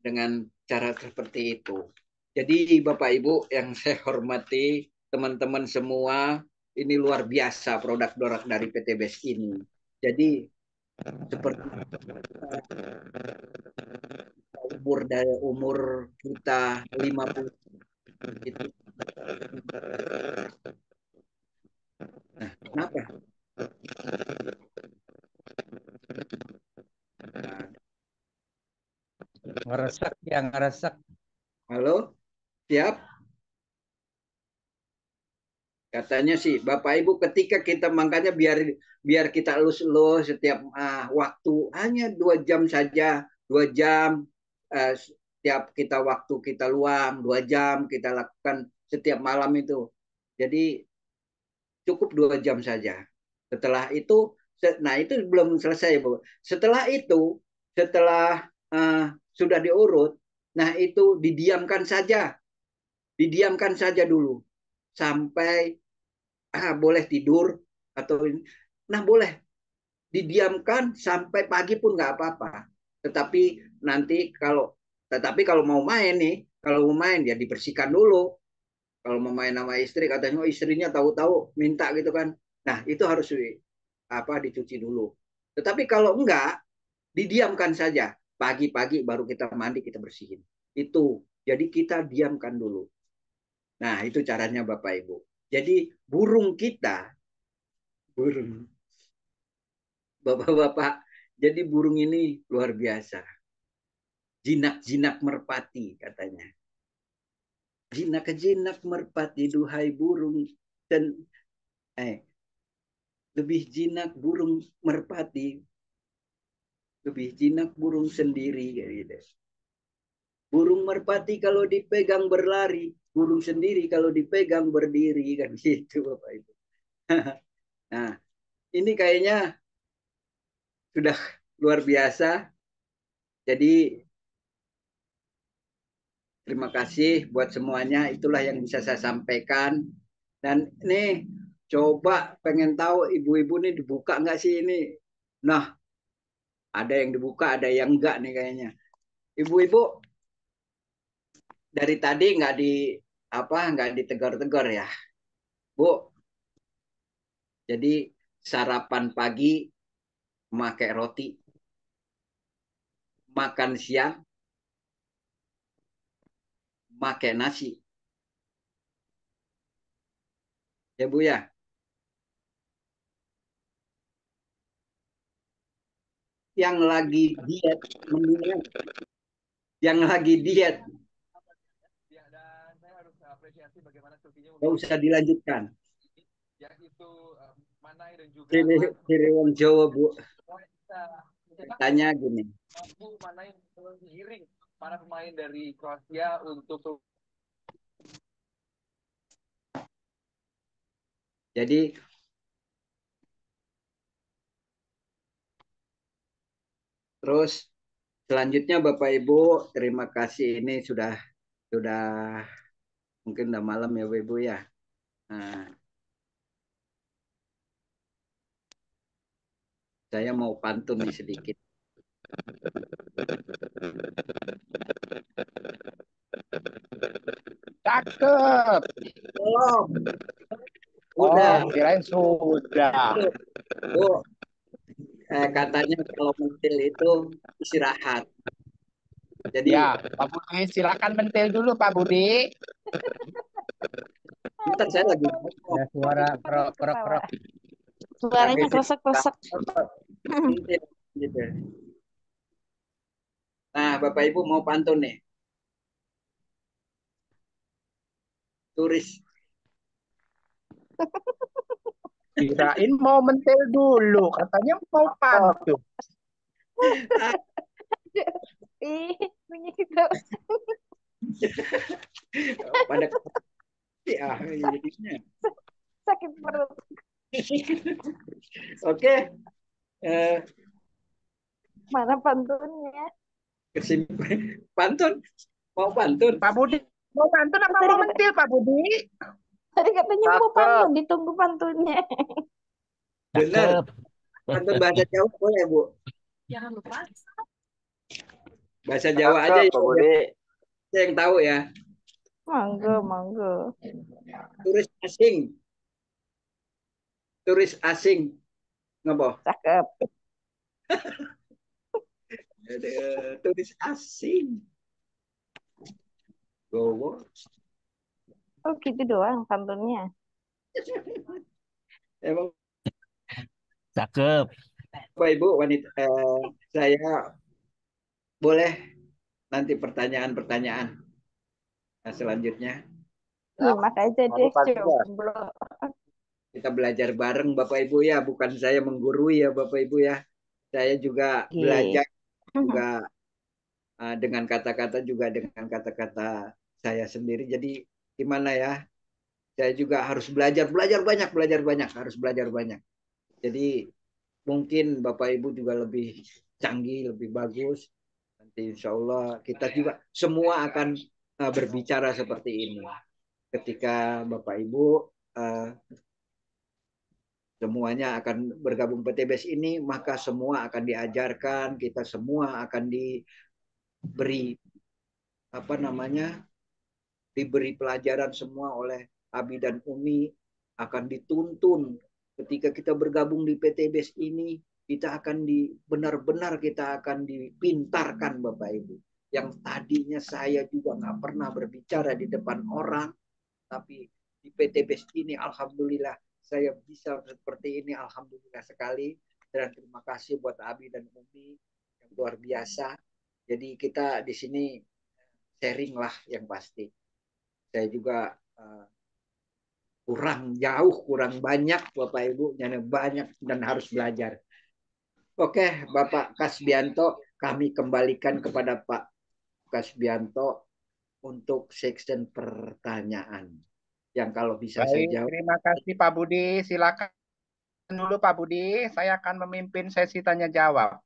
dengan cara seperti itu. Jadi Bapak Ibu yang saya hormati, teman-teman semua, ini luar biasa produk-produk dari PT BES ini. Jadi seperti umur kita 50 itu. Nah, kenapa? Ngeresek ya, ngeresek. Halo, siap? Katanya sih, Bapak Ibu, ketika kita makanya biar kita elus-elus setiap waktu hanya 2 jam saja, 2 jam setiap kita waktu kita luang, 2 jam kita lakukan setiap malam itu. Jadi cukup 2 jam saja. Setelah itu, nah itu belum selesai, Bu. Setelah itu, setelah sudah diurut, nah itu didiamkan saja dulu sampai boleh tidur atau nah boleh didiamkan sampai pagi pun nggak apa-apa. Tetapi kalau mau main nih, kalau mau main ya dibersihkan dulu. Kalau mau main sama istri katanya oh, istrinya tahu-tahu minta gitu kan. Nah, itu harus dicuci dulu. Tetapi kalau enggak, didiamkan saja. Pagi-pagi baru kita mandi, kita bersihin. Itu. Jadi kita diamkan dulu. Nah, itu caranya Bapak Ibu. Jadi burung Bapak-bapak, jadi burung ini luar biasa. Jinak-jinak merpati katanya. Jinak-jinak merpati, duhai burung. Dan lebih jinak burung merpati, lebih jinak burung sendiri. Gitu. Burung merpati kalau dipegang berlari, burung sendiri kalau dipegang berdiri. Kan gitu Bapak Ibu. Nah, ini kayaknya sudah luar biasa. Jadi terima kasih buat semuanya. Itulah yang bisa saya sampaikan. Dan ini coba pengen tahu ibu-ibu nih dibuka nggak sih ini? Nah, ada yang dibuka, ada yang enggak nih kayaknya. Ibu-ibu dari tadi nggak ditegur-tegur ya, Bu. Jadi sarapan pagi pakai roti, makan siang pakai nasi, ya Bu ya. Yang lagi diet, mendingan yang lagi diet Ya, dan saya harus apresiasi bagaimana Turkinya nggak usah dilanjutkan. yaitu Manai dan juga Ciri wong Jawa, Bu. kita Tanya gini. mampu Manai menggiring para pemain dari Kroasia untuk Jadi terus selanjutnya Bapak Ibu, terima kasih ini sudah mungkin udah malam ya Bapak Ibu ya. Nah, saya mau pantun nih sedikit. Cakep. Belum. Oh, Udah. kirain sudah. Bu, katanya kalau mentil itu istirahat. Jadi Ya, Pak Budi, silakan mentil dulu, Pak Budi. bentar saya lagi ngomong. Ada suara krok krok Ketawa. krok. Suaranya Habis kresek-kresek. mentil gitu. Nah, Bapak Ibu mau pantun nih. Turis. Kirain mau mentil dulu, katanya mau pantun. Ih, bunyi gitu. Pada ya, jadinya. Sakit perut. Oke, Mana pantunnya? pantun mau pantun. Pak Budi, mau pantun apa Tadi mau kata, mentil, Pak Budi? Tadi katanya mau Cakep. pantun, ditunggu pantunnya. Benar. Cakep. Pantun bahasa Jawa boleh, Bu. Bahasa Jawa aja Cakep, Pak Budi. yang tahu ya. Monggo, monggo. Turis asing. Turis asing. Ngapa? Cakep. Turis asing. Gowo. Oh gitu doang pantunnya. Emang Cakep. Bapak Ibu wanita saya boleh nanti pertanyaan-pertanyaan selanjutnya Nyimak aja Mari deh, Pak Budi. jomblo. kita belajar bareng Bapak Ibu ya, bukan saya menggurui ya Bapak Ibu ya. Saya juga belajar juga dengan kata-kata juga dengan kata-kata saya sendiri. Jadi gimana ya? Saya juga harus belajar banyak, harus belajar banyak. Jadi mungkin Bapak Ibu juga lebih canggih, lebih bagus. Nanti insya Allah kita juga semua akan berbicara seperti ini. Ketika Bapak Ibu semuanya akan bergabung PTBS ini, maka semua akan diajarkan, kita semua akan diberi apa namanya, diberi pelajaran semua oleh Abi dan Umi, akan dituntun ketika kita bergabung di PTBS ini, kita akan benar-benar kita akan dipintarkan Bapak Ibu. Yang tadinya saya juga nggak pernah berbicara di depan orang, tapi di PTBS ini alhamdulillah saya bisa seperti ini, alhamdulillah sekali. Dan terima kasih buat Abi dan Umi yang luar biasa. Jadi kita di sini sharing lah yang pasti. Saya juga kurang jauh, kurang banyak Bapak Ibu, banyak dan harus belajar. Oke, Bapak Kasbianto, kami kembalikan kepada Pak Kasbianto untuk section pertanyaan. Yang kalau bisa saya Baik, jawab. terima kasih Pak Budi. Silakan dulu Pak Budi. Saya akan memimpin sesi tanya jawab.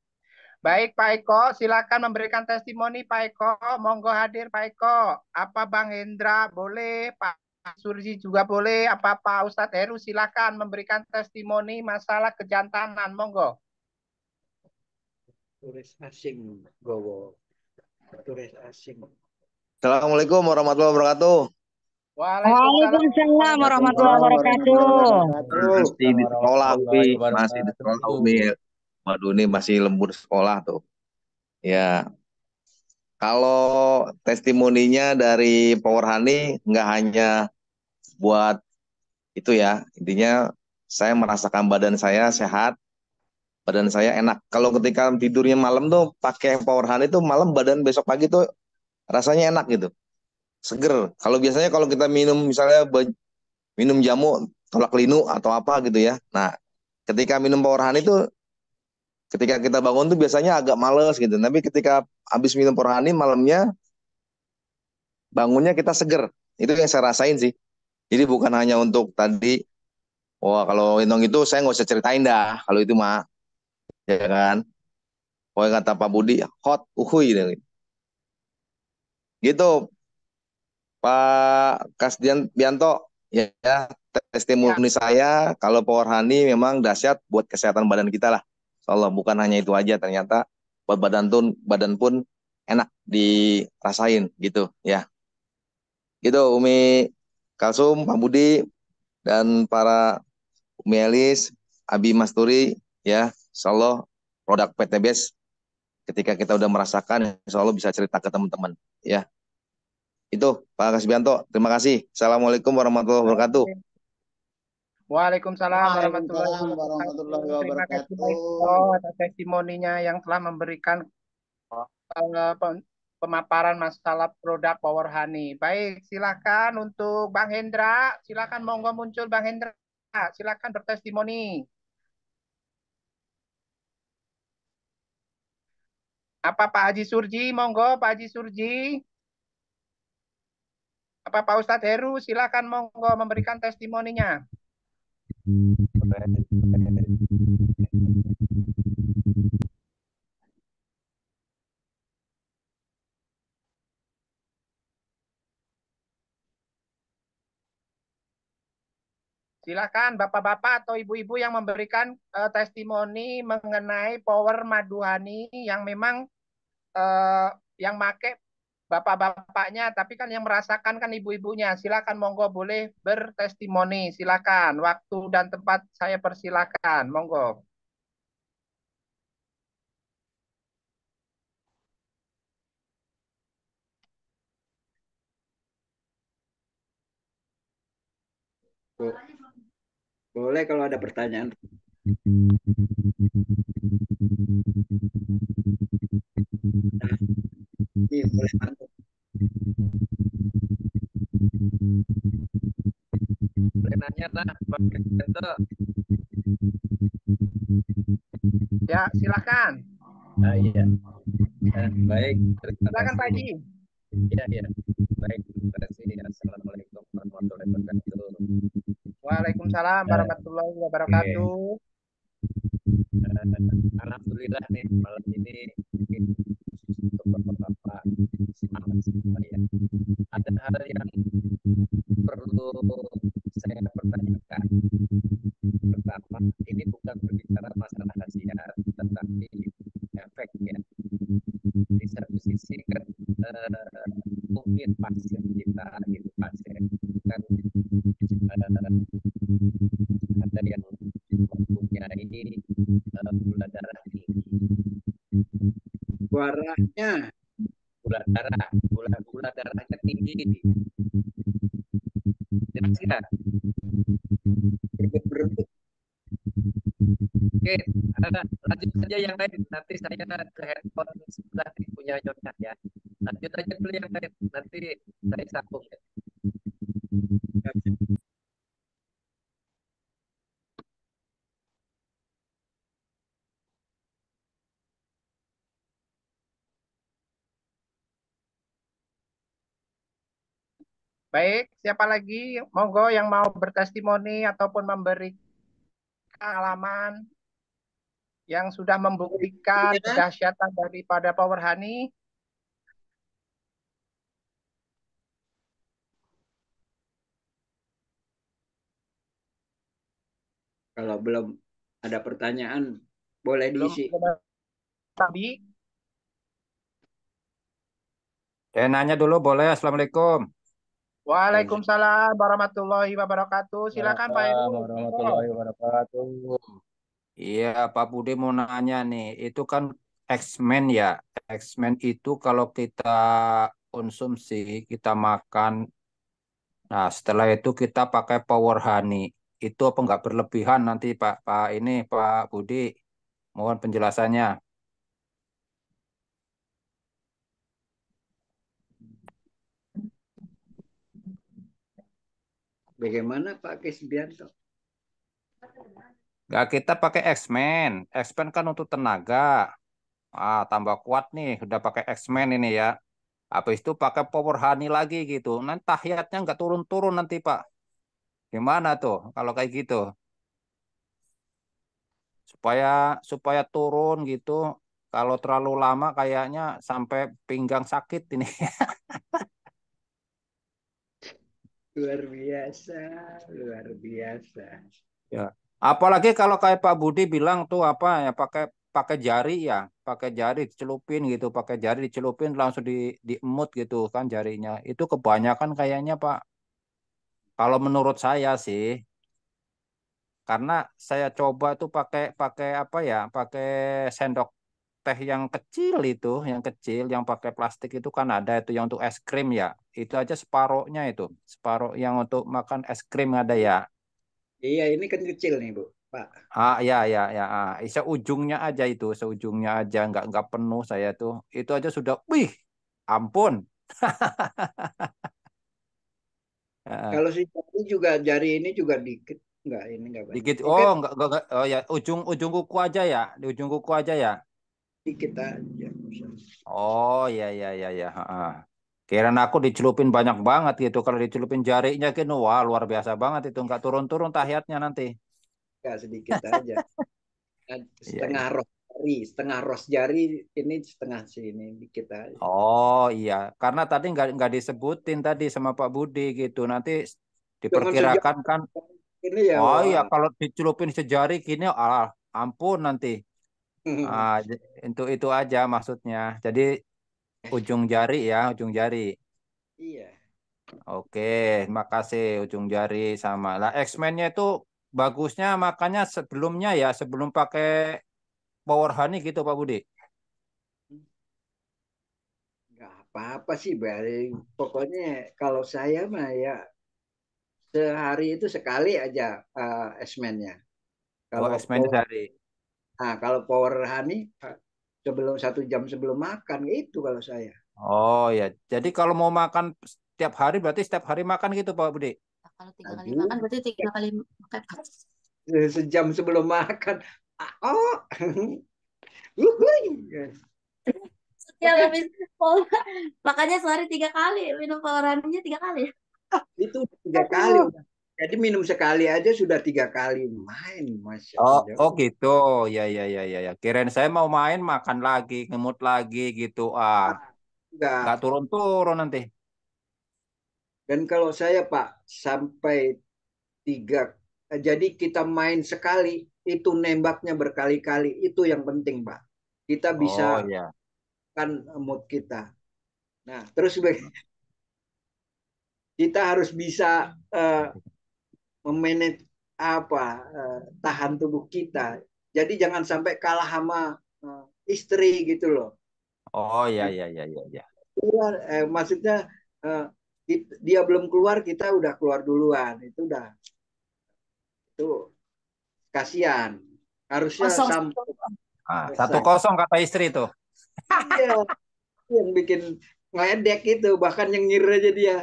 Baik Pak Eko, silakan memberikan testimoni Pak Eko. Monggo hadir Pak Eko. Apa Bang Hendra boleh, Pak Surji juga boleh, apa Pak Ustadz Heru silakan memberikan testimoni masalah kejantanan. Monggo. Turis asing, Gowo. Turis asing. Assalamualaikum warahmatullahi wabarakatuh. Waalaikumsalam Waalaikumsalam warahmatullahi Warahmatullahi wabarakatuh. Masih di sekolah Warahmatullahi Umi, masih di sekolah wabarakatuh. Umi. Waduh ini masih lembur sekolah tuh. Ya, kalau testimoninya dari Power Honey nggak hanya buat itu ya, intinya saya merasakan badan saya sehat, badan saya enak. Kalau ketika tidurnya malam tuh pakai Power Honey tuh malam badan besok pagi tuh rasanya enak gitu, seger. Kalau biasanya kalau kita minum misalnya minum jamu tolak linu atau apa gitu ya. Nah, ketika minum Power Honey itu ketika kita bangun tuh biasanya agak males gitu. Tapi ketika habis minum Power Honey malamnya bangunnya kita seger. Itu yang saya rasain sih. Jadi bukan hanya untuk tadi, wah kalau Indong itu saya nggak usah ceritain dah. Kalau itu mah, ya kan. Pokoknya kata Pak Budi, hot, uhuy. Gitu, Pak Kasdian Bianto. Ya, Ya, testimoni saya kalau Power Honey memang dahsyat buat kesehatan badan kita lah. Soalnya bukan hanya itu aja, ternyata buat badan pun enak dirasain gitu ya. Gitu Umi Kalsum, Pak Budi dan para Umi Elis, Abi Masturi ya. Insyaallah produk PTBS ketika kita udah merasakan, insyaallah bisa cerita ke teman-teman ya. Itu Pak Kasbianto, terima kasih. Assalamualaikum warahmatullahi wabarakatuh. Waalaikumsalam warahmatullahi Waalaikumsalam wabarakatuh. warahmatullahi Terima kasih Pak Eko wabarakatuh. atas testimoninya yang telah memberikan pemaparan masalah produk Power Honey. Baik, silakan untuk Bang Hendra. Silakan monggo muncul Bang Hendra. Silakan bertestimoni. Apa Pak Haji Surji? Monggo Pak Haji Surji. Apa Pak Ustadz Heru? Silakan monggo memberikan testimoninya. Silakan bapak-bapak atau ibu-ibu yang memberikan testimoni mengenai power Maduhani yang memang eh, yang make bapak-bapaknya, tapi kan yang merasakan kan ibu-ibunya. Silakan monggo boleh bertestimoni. Silakan. Waktu dan tempat saya persilakan. Monggo. Boleh kalau ada pertanyaan. Nah, ini boleh masuk. Boleh nanya lah, Pak Kristianto. Ya, silakan. Iya. Baik, terima Silakan Pak kasih. Haji. Iya, iya. Baik, terima kasih. Assalamualaikum warahmatullahi wabarakatuh. Waalaikumsalam warahmatullahi Oke. wabarakatuh. Alhamdulillah nih malam ini mungkin untuk bapak-bapak semangat semua ya. Ada hal yang perlu saya pertanyakan. Pertama, ini bukan berbicara masalah hasiat, tetapi efek ya. Di satu sisi kan mungkin pasien kita gitu pasien kan ada yang mempunyai gula darah tinggi, Suaranya gula darahnya tinggi, jelas nggak? berebut. Oke, lanjut saja yang lain. Nanti saya ke handphone sebelah nih, punya nyonya ya. Lanjut aja dulu yang lain. Nanti saya sambung ya. Baik, siapa lagi? Monggo yang mau bertestimoni ataupun memberi pengalaman yang sudah membuktikan Ya, kedahsyatan daripada Power Honey. kalau belum ada pertanyaan, boleh Belum diisi. tadi. Saya nanya dulu boleh? Assalamualaikum. Waalaikumsalam warahmatullahi wabarakatuh. Silakan Pak Heru. Warahmatullahi wabarakatuh. Iya, Pak Budi mau nanya nih. Itu kan X-Men ya. X-Men itu kalau kita konsumsi, kita makan. Nah, setelah itu kita pakai Power Honey. Itu apa nggak berlebihan nanti Pak Budi? Mohon penjelasannya. Bagaimana Pak Kesbianto? Nggak, kita pakai X-Men. X-Men kan untuk tenaga. Tambah kuat nih. Udah pakai X-Men ini ya. Habis itu pakai Power Honey lagi gitu. Nanti tahiyatnya nggak turun-turun nanti Pak. Gimana tuh kalau kayak gitu? Supaya supaya turun gitu. Kalau terlalu lama kayaknya sampai pinggang sakit ini. Luar biasa, luar biasa. Ya. Apalagi kalau kayak Pak Budi bilang tuh apa ya pakai pakai jari ya, pakai jari dicelupin gitu, pakai jari dicelupin langsung diemut gitu kan jarinya. Itu kebanyakan kayaknya Pak. Kalau menurut saya sih, karena saya coba tuh pakai pakai apa ya, pakai sendok teh yang kecil, yang pakai plastik itu kan ada itu yang untuk es krim ya. Itu aja separohnya itu, separoh yang untuk makan es krim ada ya. Iya, ini kan kecil nih, Bu. Pak. Ya ya ya. Seujungnya aja itu, seujungnya aja nggak penuh saya tuh. Itu aja sudah, wih, ampun. Ah, Kalau si jari juga, jari ini juga dikit. Enggak banyak. dikit. Oke, Oh nggak. Oh ya, ujung ujung kuku aja ya, di ujung kuku aja ya. dikit aja. Oh ya ya ya ya. Kirain aku dicelupin banyak banget gitu. Kalau dicelupin jarinya kan, wah luar biasa banget itu. Nggak turun-turun tahiyatnya nanti. Enggak, sedikit aja. Iya, iya. Setengah ros jari, ini setengah sini, dikit aja. Oh iya, karena tadi nggak disebutin tadi sama Pak Budi gitu. Nanti Jangan sejauh diperkirakan kan, Ini ya, Oh iya, wah. kalau dicelupin sejari gini, ampun nanti. Itu aja maksudnya. Jadi ujung jari ya, ujung jari. Iya. Oke, makasih ujung jari sama. Lah X-Men-nya itu bagusnya makanya sebelumnya ya, sebelum pakai Power Honey gitu Pak Budi. Nggak apa-apa sih, Bang. Pokoknya kalau saya mah ya sehari itu sekali aja esmennya. Oh, Kalau X-Men sehari. kalau power honey sebelum 1 jam sebelum makan itu kalau saya. Oh ya, jadi kalau mau makan setiap hari berarti setiap hari makan gitu Pak Budi. Kalau 3 kali makan Aduh, berarti 3 kali makan. sejam sebelum makan. Oh, wuhui. Setiap Oke, habis pola. Makanya sehari 3 kali minum powerannya 3 kali. itu 3 kali Aduh. udah. Jadi minum sekali aja sudah 3 kali main, masya Oh, Allah. oh gitu. Ya, ya, ya, ya, ya. Kirain saya mau main makan lagi, ngemut lagi gitu. Ah, nggak Enggak. turun-turun nanti. Dan kalau saya Pak sampai 3, jadi kita main sekali itu nembaknya berkali-kali itu yang penting Pak. Kita bisa Oh ya. kan mood kita. Nah, terus kita harus bisa memanage tahan tubuh kita. Jadi jangan sampai kalah sama istri gitu loh. Oh ya, ya, ya, ya, ya. Keluar, maksudnya eh, dia belum keluar kita udah keluar duluan. Itu kasihan. Harusnya Kosong. sampai Ah, satu selesai. kosong kata istri tuh. Iya, yang bikin ngeledek itu bahkan nyengir aja dia.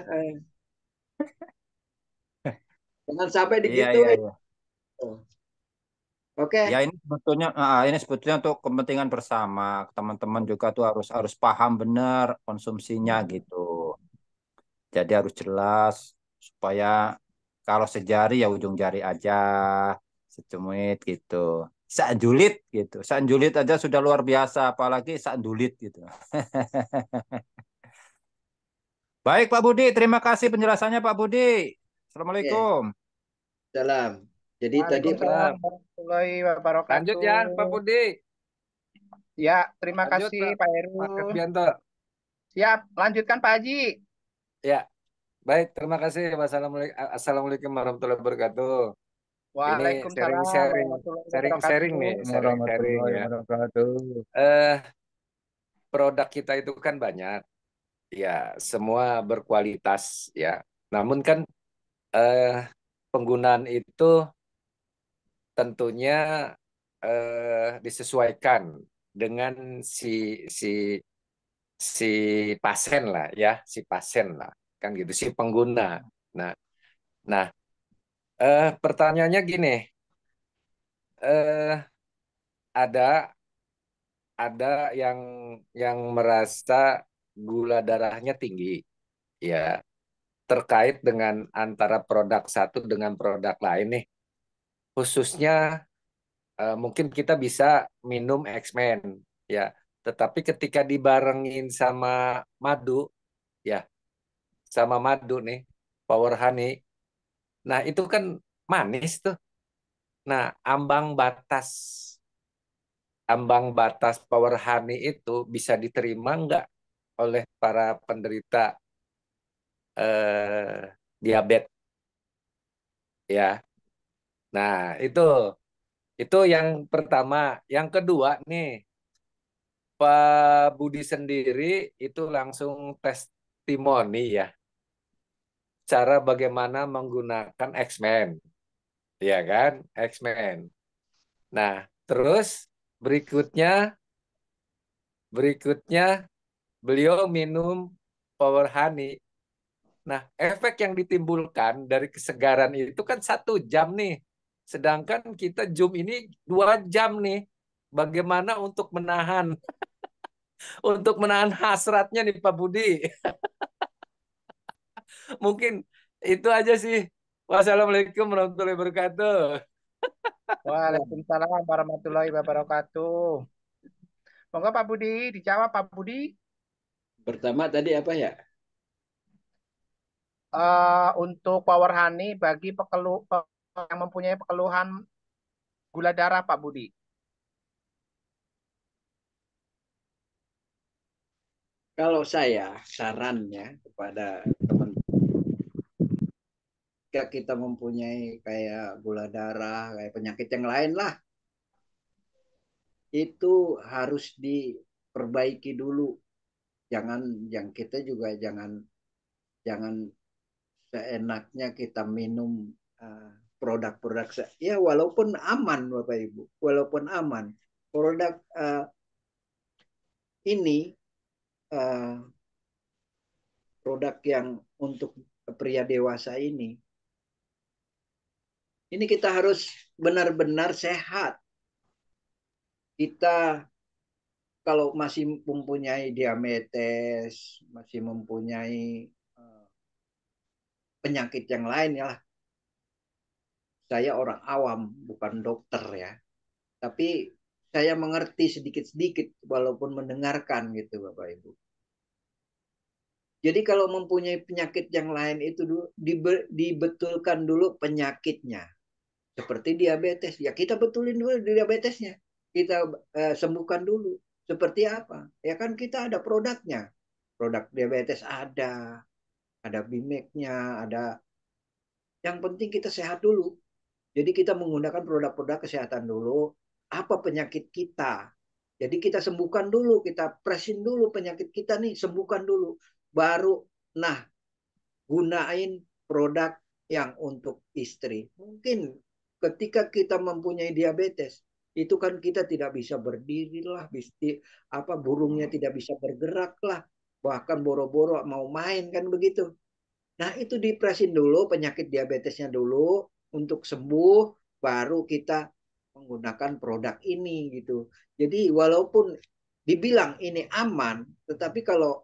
Jangan sampai Iya, iya, digituin. iya. Ya Oke. ini sebetulnya untuk kepentingan bersama. Teman-teman juga tuh harus harus paham benar konsumsinya gitu. Jadi harus jelas supaya kalau sejari ya ujung jari aja, secumit gitu. Sanjulit gitu. Sanjulit aja sudah luar biasa, apalagi sandulit gitu. Baik Pak Budi, terima kasih penjelasannya Pak Budi. Oke. Assalamualaikum. Salam. Jadi tadi Waalaikumsalam warahmatullahi Lanjut ya, Pak wabarakatuh. Budi. Ya, terima Lanjut, kasih Pak. Pak Heru. Pak Kasbianto. Siap, lanjutkan Pak Haji. Ya, baik. Terima kasih. Assalamualaikum warahmatullahi wabarakatuh. Ini Waalaikumsalam sharing-sharing, warahmatullahi sharing-sharing wabarakatuh. nih, sharing-sharing Warahmatullahi ya. wabarakatuh. Eh, produk kita itu kan banyak, ya, semua berkualitas ya. Namun kan eh, penggunaan itu tentunya disesuaikan dengan si si si pasien lah ya, si pasien lah, kan gitu, si pengguna. Nah, nah, pertanyaannya gini, eh, ada ada yang merasa gula darahnya tinggi, ya, terkait dengan antara produk satu dengan produk lain nih, khususnya mungkin kita bisa minum X-Men, ya, tetapi ketika dibarengin madu, ya, sama madu nih, Power Honey, nah itu kan manis tuh. Nah, ambang batas Power Honey itu bisa diterima nggak oleh para penderita diabetes ya. Nah, itu yang pertama. Yang kedua nih, Pak Budi sendiri itu langsung testimoni ya, cara bagaimana menggunakan X-Men, ya kan? X-Men. Nah, terus berikutnya berikutnya beliau minum Power Honey. Nah, efek yang ditimbulkan dari kesegaran itu kan 1 jam nih. Sedangkan kita Zoom ini 2 jam nih. Bagaimana untuk menahan hasratnya nih Pak Budi? Mungkin itu aja sih. Wassalamualaikum warahmatullahi wabarakatuh. Waalaikumsalam warahmatullahi wabarakatuh. Monggo Pak Budi, dijawab Pak Budi. pertama tadi apa ya? Untuk Power Honey bagi yang mempunyai keluhan gula darah, Pak Budi? Kalau saya sarannya kepada teman, jika kita mempunyai kayak gula darah, kayak penyakit yang lain lah, itu harus diperbaiki dulu. Jangan, yang kita juga jangan jangan seenaknya kita minum produk-produk, ya walaupun aman Bapak Ibu, walaupun aman produk ini, uh, produk yang untuk pria dewasa ini kita harus benar-benar sehat. Kita kalau masih mempunyai diabetes, masih mempunyai penyakit yang lain, ya, saya orang awam bukan dokter ya, tapi saya mengerti sedikit-sedikit walaupun mendengarkan gitu Bapak Ibu. Jadi kalau mempunyai penyakit yang lain itu dulu dibetulkan dulu penyakitnya. Seperti diabetes, ya kita betulin dulu diabetesnya. Kita sembuhkan dulu. Seperti apa? Ya kan kita ada produknya. Produk diabetes ada Bimeknya, ada. Yang penting kita sehat dulu. Jadi kita menggunakan produk-produk kesehatan dulu. Apa penyakit kita? Jadi kita sembuhkan dulu, kita presin dulu penyakit kita nih, sembuhkan dulu. Baru, nah, gunain produk yang untuk istri. Mungkin ketika kita mempunyai diabetes, itu kan kita tidak bisa berdiri lah, apa burungnya tidak bisa bergerak lah, bahkan boro-boro mau main kan begitu. Nah, itu dipresin dulu penyakit diabetesnya dulu untuk sembuh, baru kita menggunakan produk ini gitu. Jadi walaupun dibilang ini aman, tetapi kalau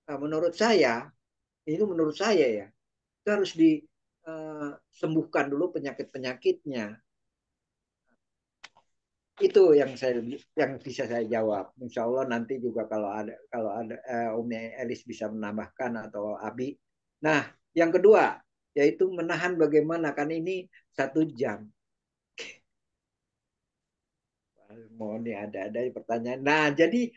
menurut saya, itu menurut saya ya, itu harus disembuhkan dulu penyakit-penyakitnya. Itu yang bisa saya jawab. Insya Allah nanti juga kalau ada Umi Elis bisa menambahkan atau Abi. Nah, yang kedua yaitu menahan bagaimana, kan ini 1 jam. Mohon nih ada pertanyaan. Nah, jadi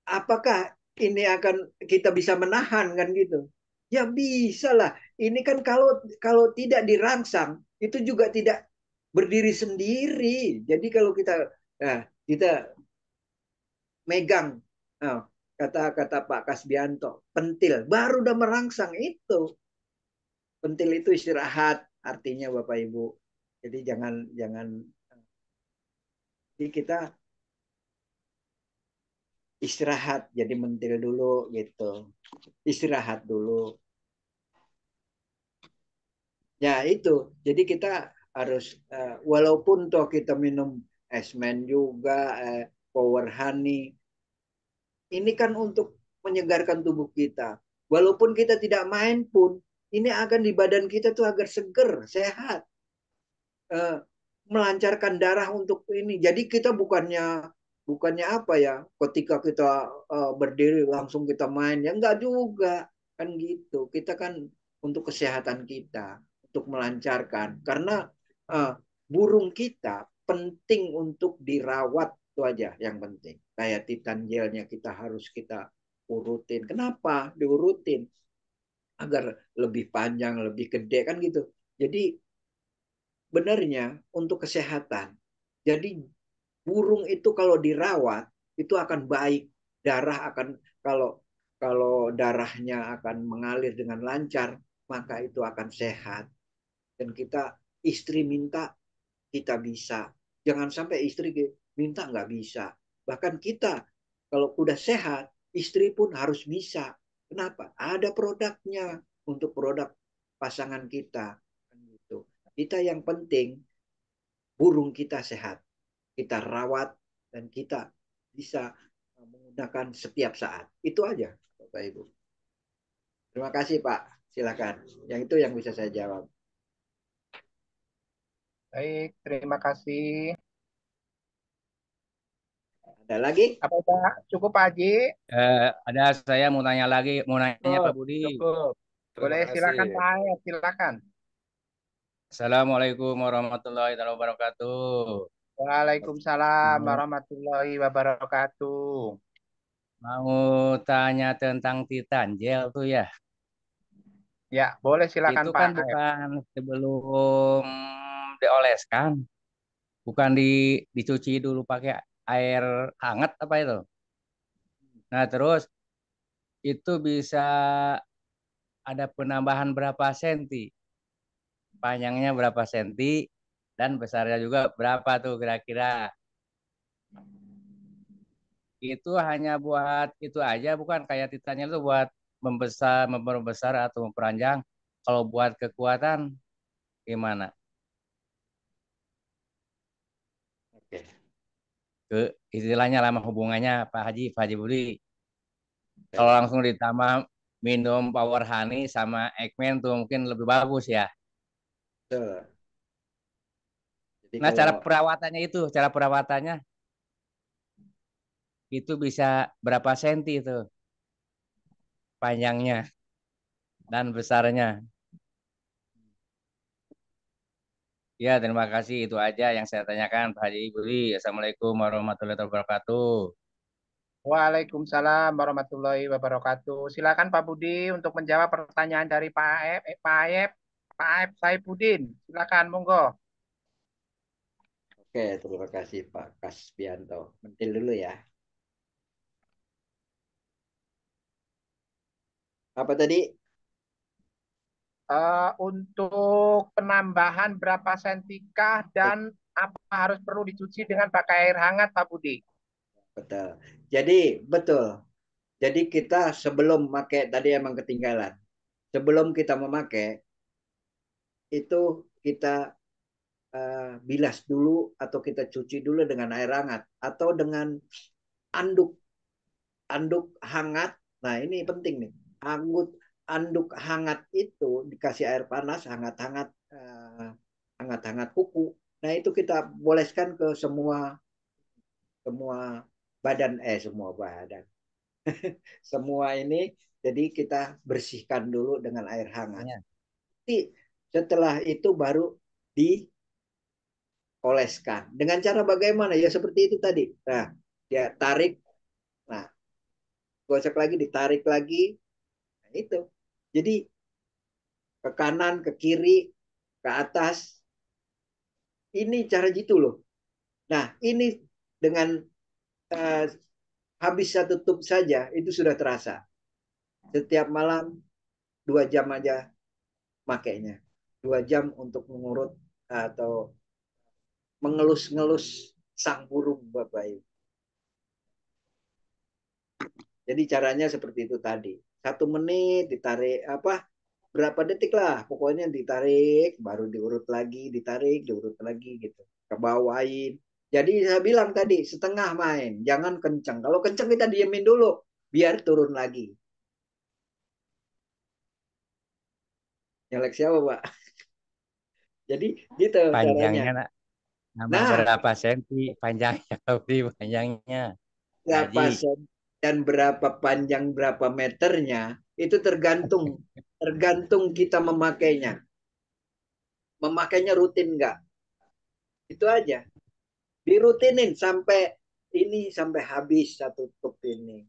apakah ini akan kita bisa menahan kan gitu? Ya bisa lah. Ini kan kalau kalau tidak dirangsang itu juga tidak berdiri sendiri. Jadi kalau kita megang, nah, kata Pak Kasbianto, pentil baru udah merangsang itu. Pentil itu istirahat artinya Bapak Ibu. Jadi jangan jangan jadi kita istirahat, jadi mentil dulu gitu. Istirahat dulu. Ya itu. Jadi kita harus walaupun toh kita minum esmen juga, power honey, ini kan untuk menyegarkan tubuh kita. Walaupun kita tidak main pun, ini akan di badan kita tuh agar seger, sehat, eh, melancarkan darah untuk ini. Jadi kita bukannya bukannya apa ya, ketika kita berdiri langsung kita main, ya enggak juga kan gitu. Kita kan untuk kesehatan kita, untuk melancarkan. Karena eh, burung kita penting untuk dirawat, itu aja yang penting. Kayak Titan gelnya kita harus kita urutin. Kenapa diurutin? Agar lebih panjang, lebih gede kan gitu. Jadi benarnya untuk kesehatan. Jadi burung itu kalau dirawat itu akan baik. Darah akan, kalau kalau darahnya akan mengalir dengan lancar, maka itu akan sehat. Dan kita istri minta, kita bisa. Jangan sampai istri minta nggak bisa. Bahkan kita kalau udah sehat, istri pun harus bisa. Kenapa? Ada produknya untuk produk pasangan kita. Gitu. Kita yang penting burung kita sehat, kita rawat, dan kita bisa menggunakan setiap saat. Itu aja, Bapak Ibu. Terima kasih, Pak. Silakan. Yang itu yang bisa saya jawab. Baik, terima kasih. Ada lagi? Apa udah cukup Pak Haji? Ada saya mau tanya lagi, mau nanya Pak Cukup, Budi. cukup. Terima Boleh kasih. silakan Pak Ayat, silakan. Assalamualaikum warahmatullahi wabarakatuh. Waalaikumsalam Mau, warahmatullahi wabarakatuh. mau tanya tentang Titanjel tuh ya. Ya, boleh silakan Itu Pak kan Aep. bukan sebelum dioleskan, bukan dicuci dulu pakai air hangat apa itu. Nah, terus itu bisa ada penambahan berapa senti, panjangnya berapa senti, dan besarnya juga berapa tuh kira-kira. Itu hanya buat itu aja, bukan kayak Titannya itu buat memperbesar atau memperanjang. Kalau buat kekuatan gimana? Oke. Ke istilahnya lama hubungannya Pak Haji Budi. Kalau Baik. langsung ditambah minum Power Honey sama Eggman tuh mungkin lebih bagus ya. Betul. Jadi Nah, kalau cara perawatannya itu bisa berapa senti itu panjangnya dan besarnya. Ya, terima kasih. Itu aja yang saya tanyakan, Pak Haji Budi. Assalamualaikum warahmatullahi wabarakatuh. Waalaikumsalam warahmatullahi wabarakatuh. Silakan Pak Budi untuk menjawab pertanyaan dari Pak Aep. Pak Aep Saifuddin. Silakan, monggo. oke, terima kasih Pak Kasbianto. Mentil dulu ya. Apa tadi? Untuk penambahan berapa sentikah dan apa harus perlu dicuci dengan pakai air hangat, Pak Budi? Betul. Jadi betul. Jadi kita sebelum pakai tadi emang ketinggalan. Sebelum kita memakai itu kita bilas dulu atau kita cuci dulu dengan air hangat atau dengan anduk anduk hangat. Nah, ini penting nih. Anduk hangat itu dikasih air panas hangat-hangat hangat-hangat kuku. Nah, itu kita boleskan ke semua semua semua badan. Semua ini jadi kita bersihkan dulu dengan air hangat. Ya. Nanti setelah itu baru dioleskan. Dengan cara bagaimana? Ya seperti itu tadi. Nah, dia tarik. Nah, gosok lagi, ditarik lagi. Nah, itu. Jadi ke kanan, ke kiri, ke atas. Ini cara gitu loh. Nah, ini dengan uh, habis satu tub saja itu sudah terasa. Setiap malam 2 jam aja makainya. 2 jam untuk mengurut atau mengelus-ngelus sang burung Bapak Ibu. Jadi caranya seperti itu tadi. 1 menit ditarik apa berapa detik lah pokoknya ditarik baru diurut lagi ditarik diurut lagi gitu kebawain. Jadi saya bilang tadi setengah main jangan kencang. Kalau kencang kita diemin dulu biar turun lagi. Nyalek siapa Pak? Jadi gitu caranya. Panjangnya nama Nah, berapa senti panjangnya, Budi, panjangnya, berapa Haji. sen dan berapa panjang berapa meternya itu tergantung tergantung kita memakainya. Memakainya rutin nggak? Itu aja. Dirutinin sampai ini sampai habis satu tub ini.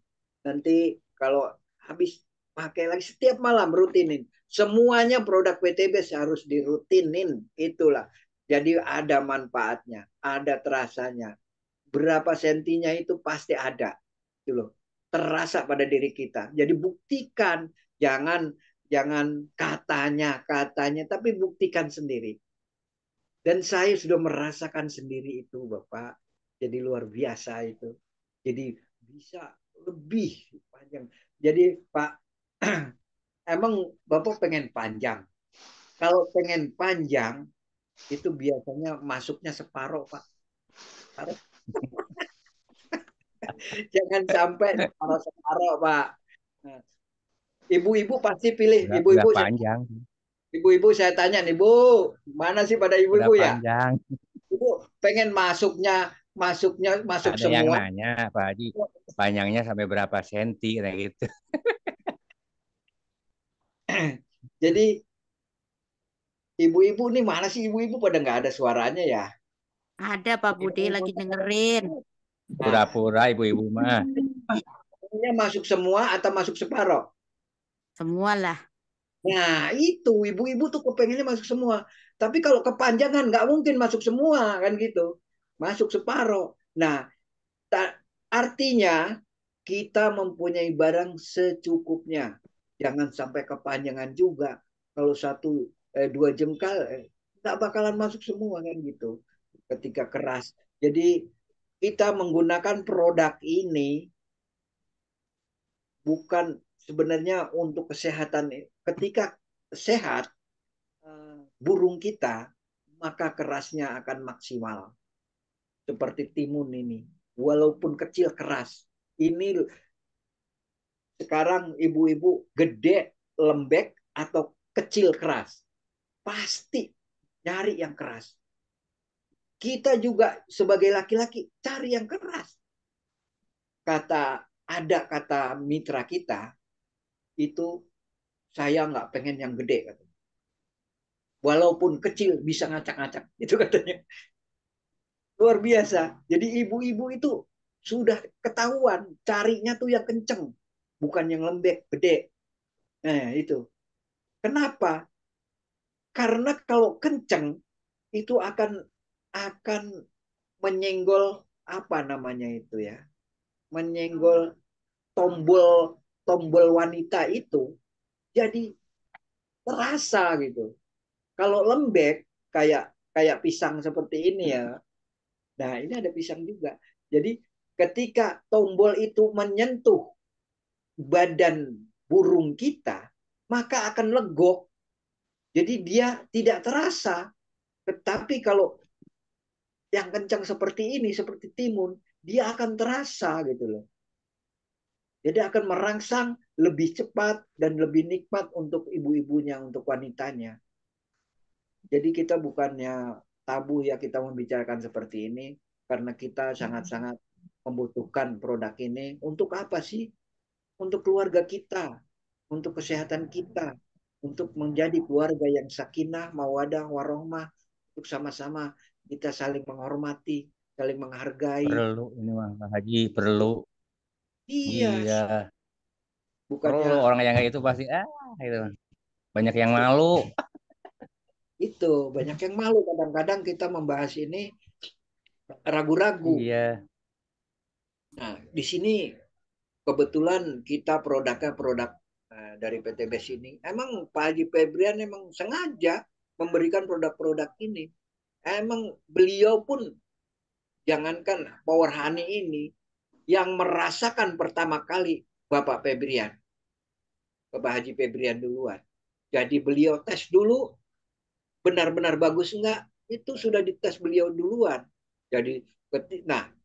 Nanti kalau habis pakai lagi setiap malam rutinin. Semuanya produk PTB harus dirutinin. Itulah. Jadi ada manfaatnya, ada terasanya. Berapa sentinya itu pasti ada. Itu loh. Terasa pada diri kita. Jadi buktikan, jangan jangan katanya, tapi buktikan sendiri. Dan saya sudah merasakan sendiri itu, Bapak. Jadi luar biasa itu. Jadi bisa lebih panjang. Jadi Pak, emang Bapak pengen panjang. Kalau pengen panjang, itu biasanya masuknya separuh, Pak. Separuh. Jangan sampai separuh-separuh, Pak. Nah, ibu-ibu pasti pilih. Udah panjang, Ibu-ibu saya tanya nih, Bu, mana sih pada udah ibu-ibu ya? panjang. Ibu pengen masuk Ada yang semua. nanya, Pak Haji, panjangnya sampai berapa senti kayak gitu. Jadi Ibu-ibu nih mana sih ibu-ibu pada nggak ada suaranya ya? Ada Pak Budi lagi dengerin. Nah, Pura-pura ibu-ibu mah. ini masuk semua atau masuk separoh? Semualah. Nah, itu ibu-ibu tuh kepengennya masuk semua. Tapi kalau kepanjangan nggak mungkin masuk semua kan gitu. Masuk separoh. Nah, artinya kita mempunyai barang secukupnya. Jangan sampai kepanjangan juga. Kalau dua jengkal nggak bakalan masuk semua kan gitu. Ketika keras. Jadi kita menggunakan produk ini bukan sebenarnya untuk kesehatan. Ketika sehat burung kita, maka kerasnya akan maksimal. Seperti timun ini. Walaupun kecil keras. Ini sekarang ibu-ibu gede, lembek, atau kecil keras. Pasti nyari yang keras. Kita juga sebagai laki-laki cari yang keras. Ada kata mitra kita, itu saya nggak pengen yang gede. Walaupun kecil bisa ngacak-ngacak. Itu katanya. Luar biasa. Jadi ibu-ibu itu sudah ketahuan. Carinya tuh yang kenceng. Bukan yang lembek, gede. Nah itu. Kenapa? Karena kalau kenceng itu akan menyenggol apa namanya itu ya, menyenggol tombol tombol wanita itu, jadi terasa gitu. Kalau lembek kayak kayak pisang seperti ini ya. Nah, ini ada pisang juga. Jadi ketika tombol itu menyentuh badan burung kita, maka akan legok. Jadi dia tidak terasa. Tetapi kalau yang kencang seperti ini, seperti timun, dia akan terasa gitu loh. Jadi akan merangsang lebih cepat dan lebih nikmat untuk ibu-ibunya, untuk wanitanya. Jadi kita bukannya tabu ya kita membicarakan seperti ini, karena kita sangat-sangat membutuhkan produk ini. Untuk apa sih? Untuk keluarga kita, untuk kesehatan kita, untuk menjadi keluarga yang sakinah, mawadah, warohmah, untuk sama-sama kita saling menghormati, saling menghargai. Perlu ini mah Bang Haji, perlu. Iya, Iya, perlu bukannya orang yang kayak itu pasti gitu. Banyak yang malu. itu banyak yang malu kadang-kadang kita membahas ini ragu-ragu. Iya. Nah, di sini kebetulan kita produknya produk dari PT BES ini. Emang Pak Haji Febrian emang sengaja memberikan produk-produk ini. Emang beliau pun jangankan Power Honey ini yang merasakan pertama kali Bapak Febrian, Bapak Haji Febrian duluan. Jadi beliau tes dulu benar-benar bagus enggak, itu sudah dites beliau duluan. Jadi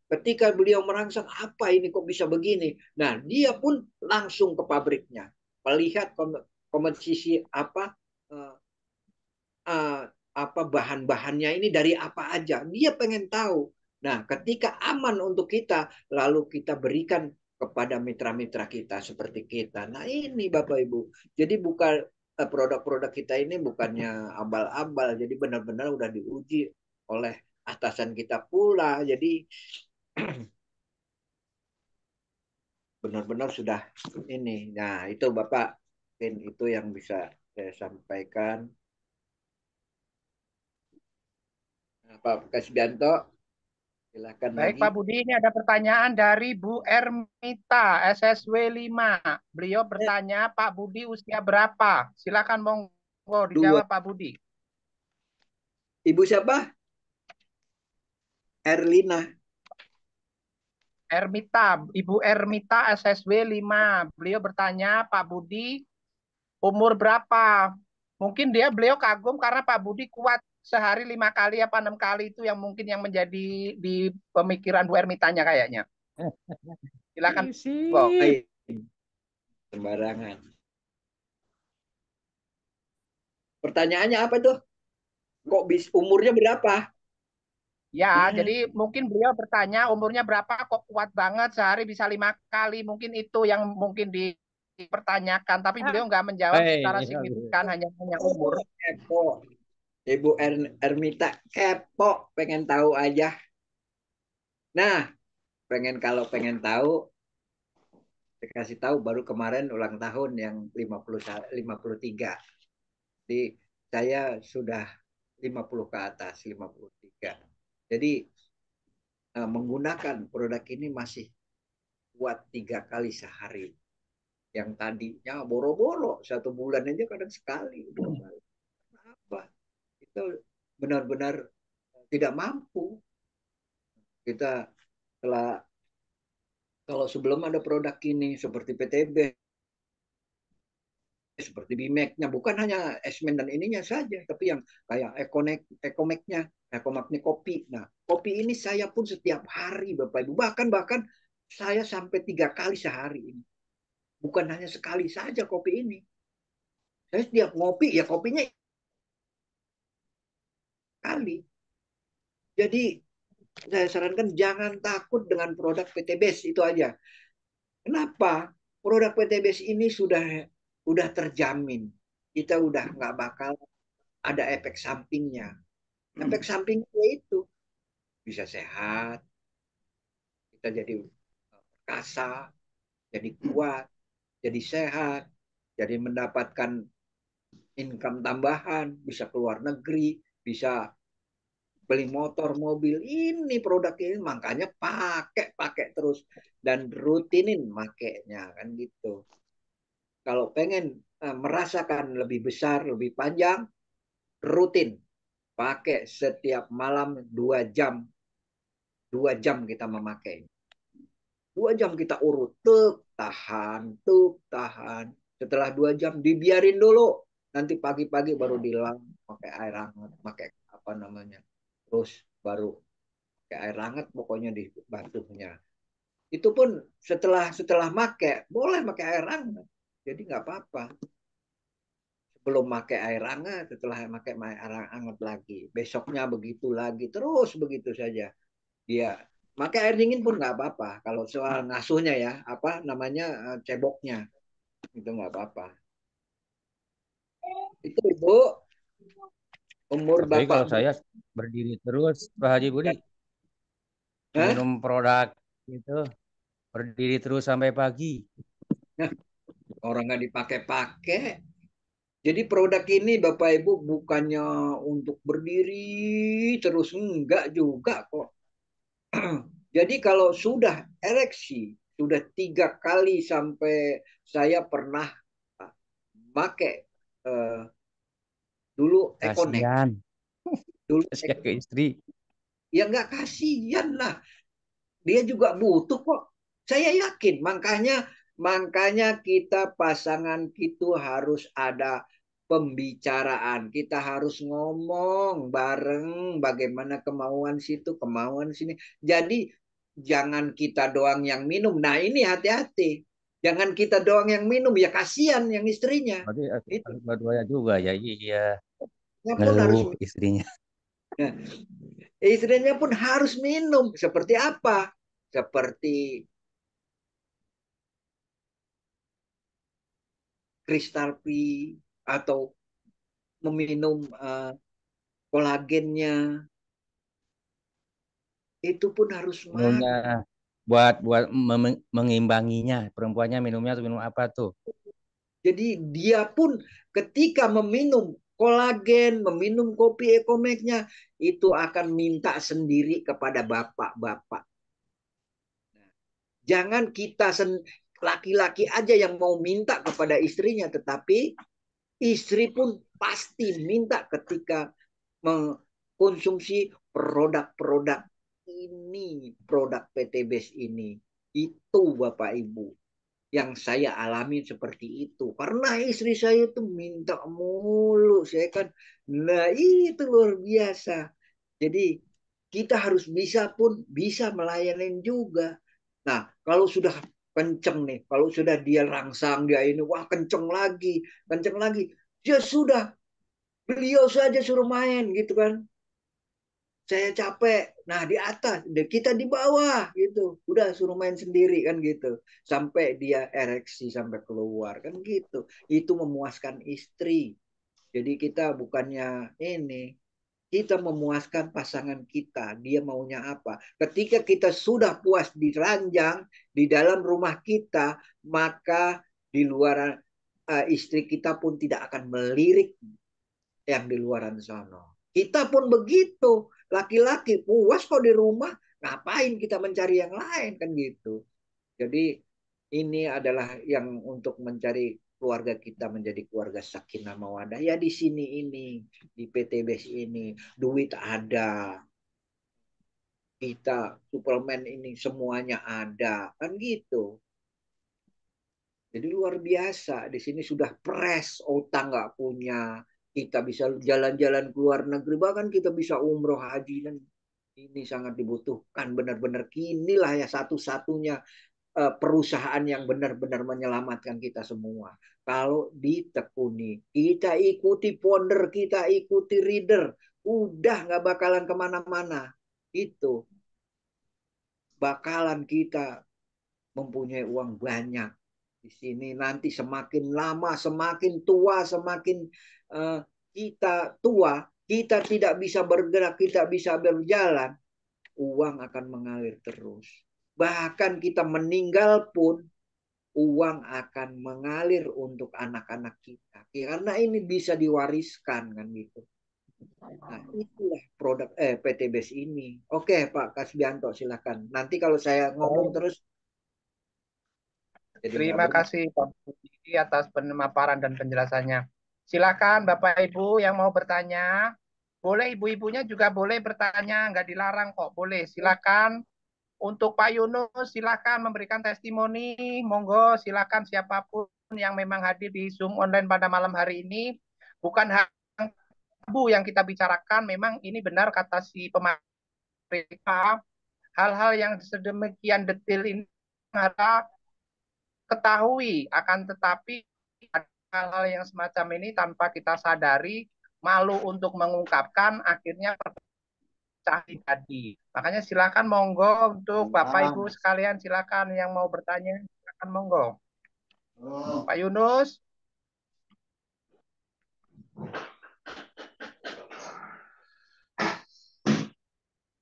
ketika beliau merangsang apa ini kok bisa begini, nah dia pun langsung ke pabriknya melihat komposisi uh, apa bahan-bahannya ini dari apa aja, dia pengen tahu. Nah ketika aman untuk kita, lalu kita berikan kepada mitra-mitra kita seperti kita. Nah ini Bapak Ibu, jadi bukan produk-produk kita ini bukannya abal-abal, jadi benar-benar udah diuji oleh atasan kita pula. Jadi benar-benar sudah ini. Nah itu Bapak, itu yang bisa saya sampaikan. Nah, Pak Kasbianto, silakan Baik lagi. Pak Budi, ini ada pertanyaan dari Bu Ermita, SSW 5. Beliau bertanya, Pak Budi usia berapa? Silakan monggo dijawab Pak Budi. Ibu siapa? Erlina. Ermita, Ibu Ermita SSW 5. Beliau bertanya, Pak Budi umur berapa? Mungkin beliau kagum karena Pak Budi kuat sehari 5 kali apa 6 kali, itu yang mungkin yang menjadi di pemikiran Bu Ermitanya kayaknya. Silakan. Sembarangan. Pertanyaannya apa tuh? Kok umurnya berapa? Ya, jadi mungkin beliau bertanya umurnya berapa kok kuat banget sehari bisa 5 kali. Mungkin itu yang mungkin dipertanyakan. Tapi beliau nggak menjawab secara signifikan, hanya umur. Ibu Ermita kepo, pengen tahu aja. Nah, kalau pengen tahu, saya kasih tahu baru kemarin ulang tahun yang 53. Jadi saya sudah 50 ke atas, 53. Jadi menggunakan produk ini masih buat 3 kali sehari. Yang tadinya boro-boro 1 bulan aja kadang sekali, 2 kali. Kenapa? Itu benar-benar tidak mampu. Kita telah, kalau sebelum ada produk ini seperti PTB, seperti BIMEC-nya, bukan hanya Esmen dan ininya saja, tapi yang kayak Ecomek-nya, Ecomek-nya kopi. Nah, kopi ini saya pun setiap hari, Bapak Ibu, bahkan saya sampai 3 kali sehari ini. Bukan hanya sekali saja kopi ini. Saya setiap ngopi, ya kopinya kali. Jadi saya sarankan jangan takut dengan produk PTBS itu aja. Kenapa? Produk PTBS ini sudah terjamin. Kita udah nggak bakal ada efek sampingnya. Efek sampingnya itu bisa sehat, kita jadi perkasa, jadi kuat, jadi sehat, jadi mendapatkan income tambahan, bisa keluar negeri, bisa beli motor, mobil. Ini produk ini makanya pakai terus dan rutinin makainya kan gitu. Kalau pengen merasakan lebih besar, lebih panjang, rutin pakai setiap malam 2 jam. 2 jam kita memakai. 2 jam kita urut, tuk tahan. Setelah 2 jam dibiarin dulu. Nanti pagi-pagi baru dilap pakai air hangat, pakai apa namanya. Terus baru pakai air hangat pokoknya di batunya. Itu pun setelah pakai boleh pakai air hangat. Jadi nggak apa-apa. Belum pakai air hangat, setelah pakai air hangat lagi. Besoknya begitu lagi, terus begitu saja. Dia pakai air dingin pun nggak apa-apa. Kalau soal ngasuhnya ya, apa namanya ceboknya, itu nggak apa-apa. Itu Ibu, umur Tapi Bapak. kalau saya berdiri terus, Pak Haji Budi, Hah? minum produk itu berdiri terus sampai pagi. Nah, orang nggak dipakai-pakai. Jadi produk ini Bapak Ibu bukannya untuk berdiri terus, enggak juga kok. Jadi kalau sudah ereksi, sudah 3 kali sampai saya pernah pakai dulu Econex. Kasihan, Dulu kasihan ke istri. ya nggak kasihan lah. Dia juga butuh kok. Saya yakin. Makanya kita pasangan itu harus ada pembicaraan. Kita harus ngomong bareng bagaimana kemauan situ, kemauan sini. Jadi jangan kita doang yang minum. Nah ini hati-hati. Jangan kita doang yang minum. Ya kasihan yang istrinya. Berarti Itu. harus dua-duanya juga ya. Iya, Ya pun harus. ngeluh istrinya. Nah, istrinya pun harus minum. Seperti apa? Seperti kristal atau meminum kolagennya itu pun harus Minumnya buat mengimbanginya. Perempuannya minumnya tuh minum apa tuh? jadi dia pun ketika meminum kolagen, meminum kopi Ekomeknya itu akan minta sendiri kepada bapak-bapak. Jangan kita laki-laki aja yang mau minta kepada istrinya, tetapi istri pun pasti minta ketika mengkonsumsi produk-produk ini, produk PTBS ini. Itu Bapak Ibu. Yang saya alami seperti itu. Karena istri saya tuh minta mulu. Saya kan, nah itu luar biasa. Jadi kita harus bisa melayani juga. Nah, kalau sudah kenceng nih, kalau sudah dia rangsang, dia ini, wah kenceng lagi. Ya sudah, beliau saja suruh main gitu kan. Saya capek. Nah, di atas, kita di bawah gitu. Udah suruh main sendiri kan gitu. Sampai dia ereksi sampai keluar kan gitu. Itu memuaskan istri. Jadi kita bukannya ini, kita memuaskan pasangan kita, dia maunya apa. Ketika kita sudah puas di ranjang, di dalam rumah kita, maka di luar istri kita pun tidak akan melirik yang di luaran sana. Kita pun begitu, laki-laki puas kok di rumah, ngapain kita mencari yang lain kan gitu. Jadi ini adalah yang untuk mencari keluarga kita menjadi keluarga sakinah mawadah. Ya di sini ini, di PTBS ini, duit ada, kita suplemen ini semuanya ada, kan gitu. Jadi luar biasa. Di sini sudah press, utang nggak punya. Kita bisa jalan-jalan ke luar negeri, bahkan kita bisa umroh haji. Dan ini sangat dibutuhkan benar-benar. Inilah ya satu-satunya perusahaan yang benar-benar menyelamatkan kita semua. Kalau ditekuni, kita ikuti founder, kita ikuti reader, udah nggak bakalan kemana-mana. Itu bakalan kita mempunyai uang banyak. Di sini nanti semakin lama, semakin tua, semakin kita tua, kita tidak bisa bergerak, kita bisa berjalan, uang akan mengalir terus. Bahkan kita meninggal pun, uang akan mengalir untuk anak-anak kita. Karena ini bisa diwariskan kan gitu. Nah, itulah produk PTBS ini. Oke, Pak Kasbianto, silakan. Nanti kalau saya ngomong terus jadi Terima kasih Pak Budi atas pemaparan dan penjelasannya. Silakan Bapak Ibu yang mau bertanya. Boleh ibu-ibunya juga boleh bertanya, nggak dilarang kok. Boleh, silakan. Untuk Pak Yunus, silakan memberikan testimoni. Monggo, silakan siapapun yang memang hadir di Zoom online pada malam hari ini. Bukan tabu yang kita bicarakan, memang ini benar kata si pemerintah. Hal-hal yang sedemikian detail ini ada ketahui, akan tetapi hal-hal yang semacam ini tanpa kita sadari, malu untuk mengungkapkan, akhirnya pecah tadi. Makanya silakan monggo untuk Bapak Ibu sekalian, silakan yang mau bertanya, silakan monggo. Pak Yunus.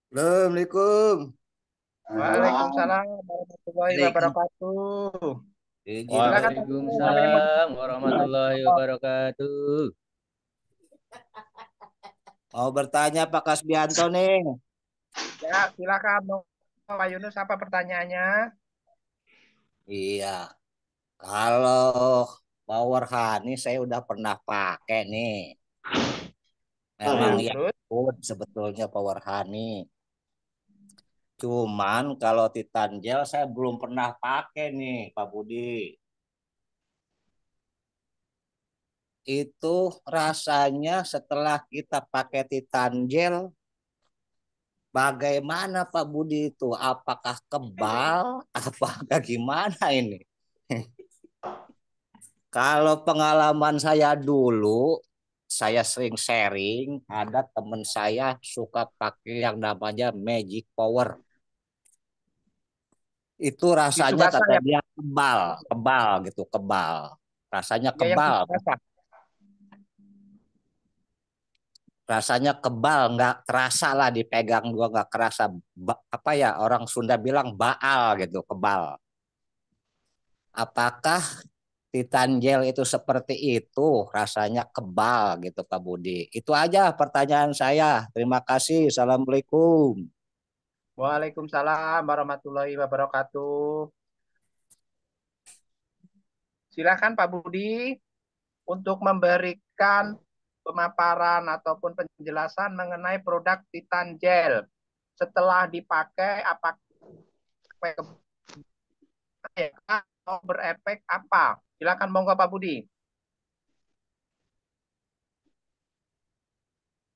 Assalamualaikum. Waalaikumsalam warahmatullahi wabarakatuh. Waalaikumsalam warahmatullahi wabarakatuh. Mau bertanya Pak Kasbianto nih. Ya, silakan Pak Yunus, apa pertanyaannya? Iya, kalau Power Honey saya udah pernah pakai nih. Memang ya good sebetulnya Power Honey. Cuman kalau Titan Gel saya belum pernah pakai nih Pak Budi. Itu rasanya setelah kita pakai Titan Gel, bagaimana Pak Budi itu? Apakah kebal? Apakah gimana ini? Kalau pengalaman saya dulu, saya sering sharing, ada teman saya suka pakai yang namanya Magic Power. Itu rasanya kata dia kebal gitu, kebal. Rasanya kebal. Rasanya kebal, nggak terasa lah dipegang gua, nggak kerasa apa ya, orang Sunda bilang baal gitu, kebal. Apakah Titan Gel itu seperti itu, rasanya kebal gitu Pak Budi? Itu aja pertanyaan saya. Terima kasih. Assalamualaikum. Waalaikumsalam warahmatullahi wabarakatuh. Silakan Pak Budi untuk memberikan pemaparan ataupun penjelasan mengenai produk Titan Gel. Setelah dipakai, apakah berefek apa? Silakan monggo Pak Budi.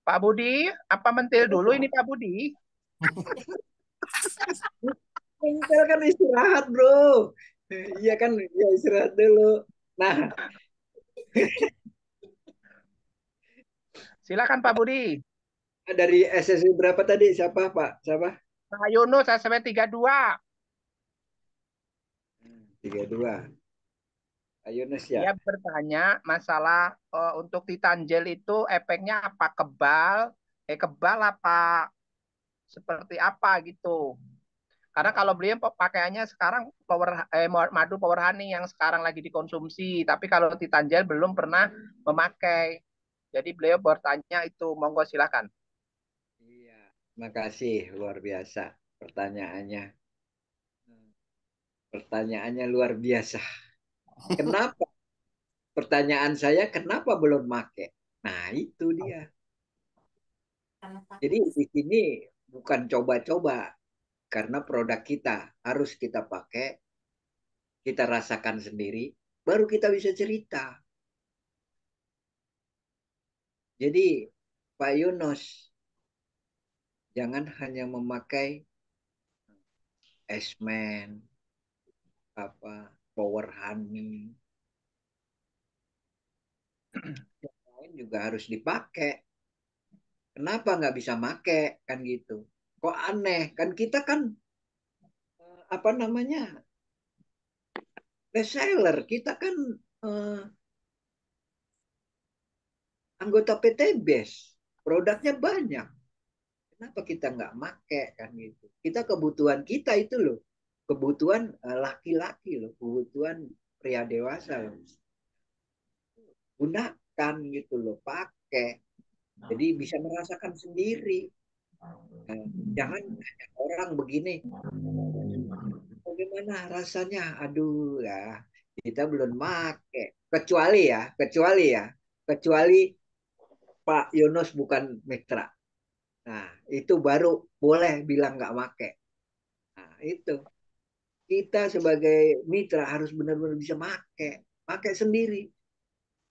Pak Budi, apa mentil dulu ini Pak Budi? Mentil kan istirahat bro. Iya kan, ya istirahat dulu. Nah, silakan Pak Budi. dari SSI berapa tadi? Siapa Pak? Siapa? Pak Yunus SW 32. 32. Pak Yunus Dia ya. bertanya masalah untuk Titan Gel itu efeknya apa kebal? Kebal apa seperti apa gitu? Karena kalau beliau pakaiannya sekarang madu power honey yang sekarang lagi dikonsumsi, tapi kalau Titan Gel belum pernah memakai. Jadi beliau bertanya itu, monggo silakan. Iya, makasih luar biasa pertanyaannya. Pertanyaannya luar biasa. Kenapa? Pertanyaan saya kenapa belum make? Nah, itu dia. Jadi di sini bukan coba-coba karena produk kita harus kita pakai, kita rasakan sendiri, baru kita bisa cerita. Jadi Pak Yunus jangan hanya memakai Esmen, apa Power Honey, yang lain juga harus dipakai. Kenapa nggak bisa make kan gitu? Kok aneh kan kita kan apa namanya best seller, kita kan eh, anggota PTBS, produknya banyak. Kenapa kita nggak make kan gitu? Kita kebutuhan kita itu loh, kebutuhan laki-laki loh, kebutuhan pria dewasa loh. Gunakan gitu loh, pakai. Jadi bisa merasakan sendiri. Nah, jangan orang begini, bagaimana rasanya? Aduh ya, kita belum make. Kecuali Pak Yunus bukan mitra. Nah, itu baru boleh bilang nggak make. Nah, itu kita sebagai mitra harus benar-benar bisa make sendiri.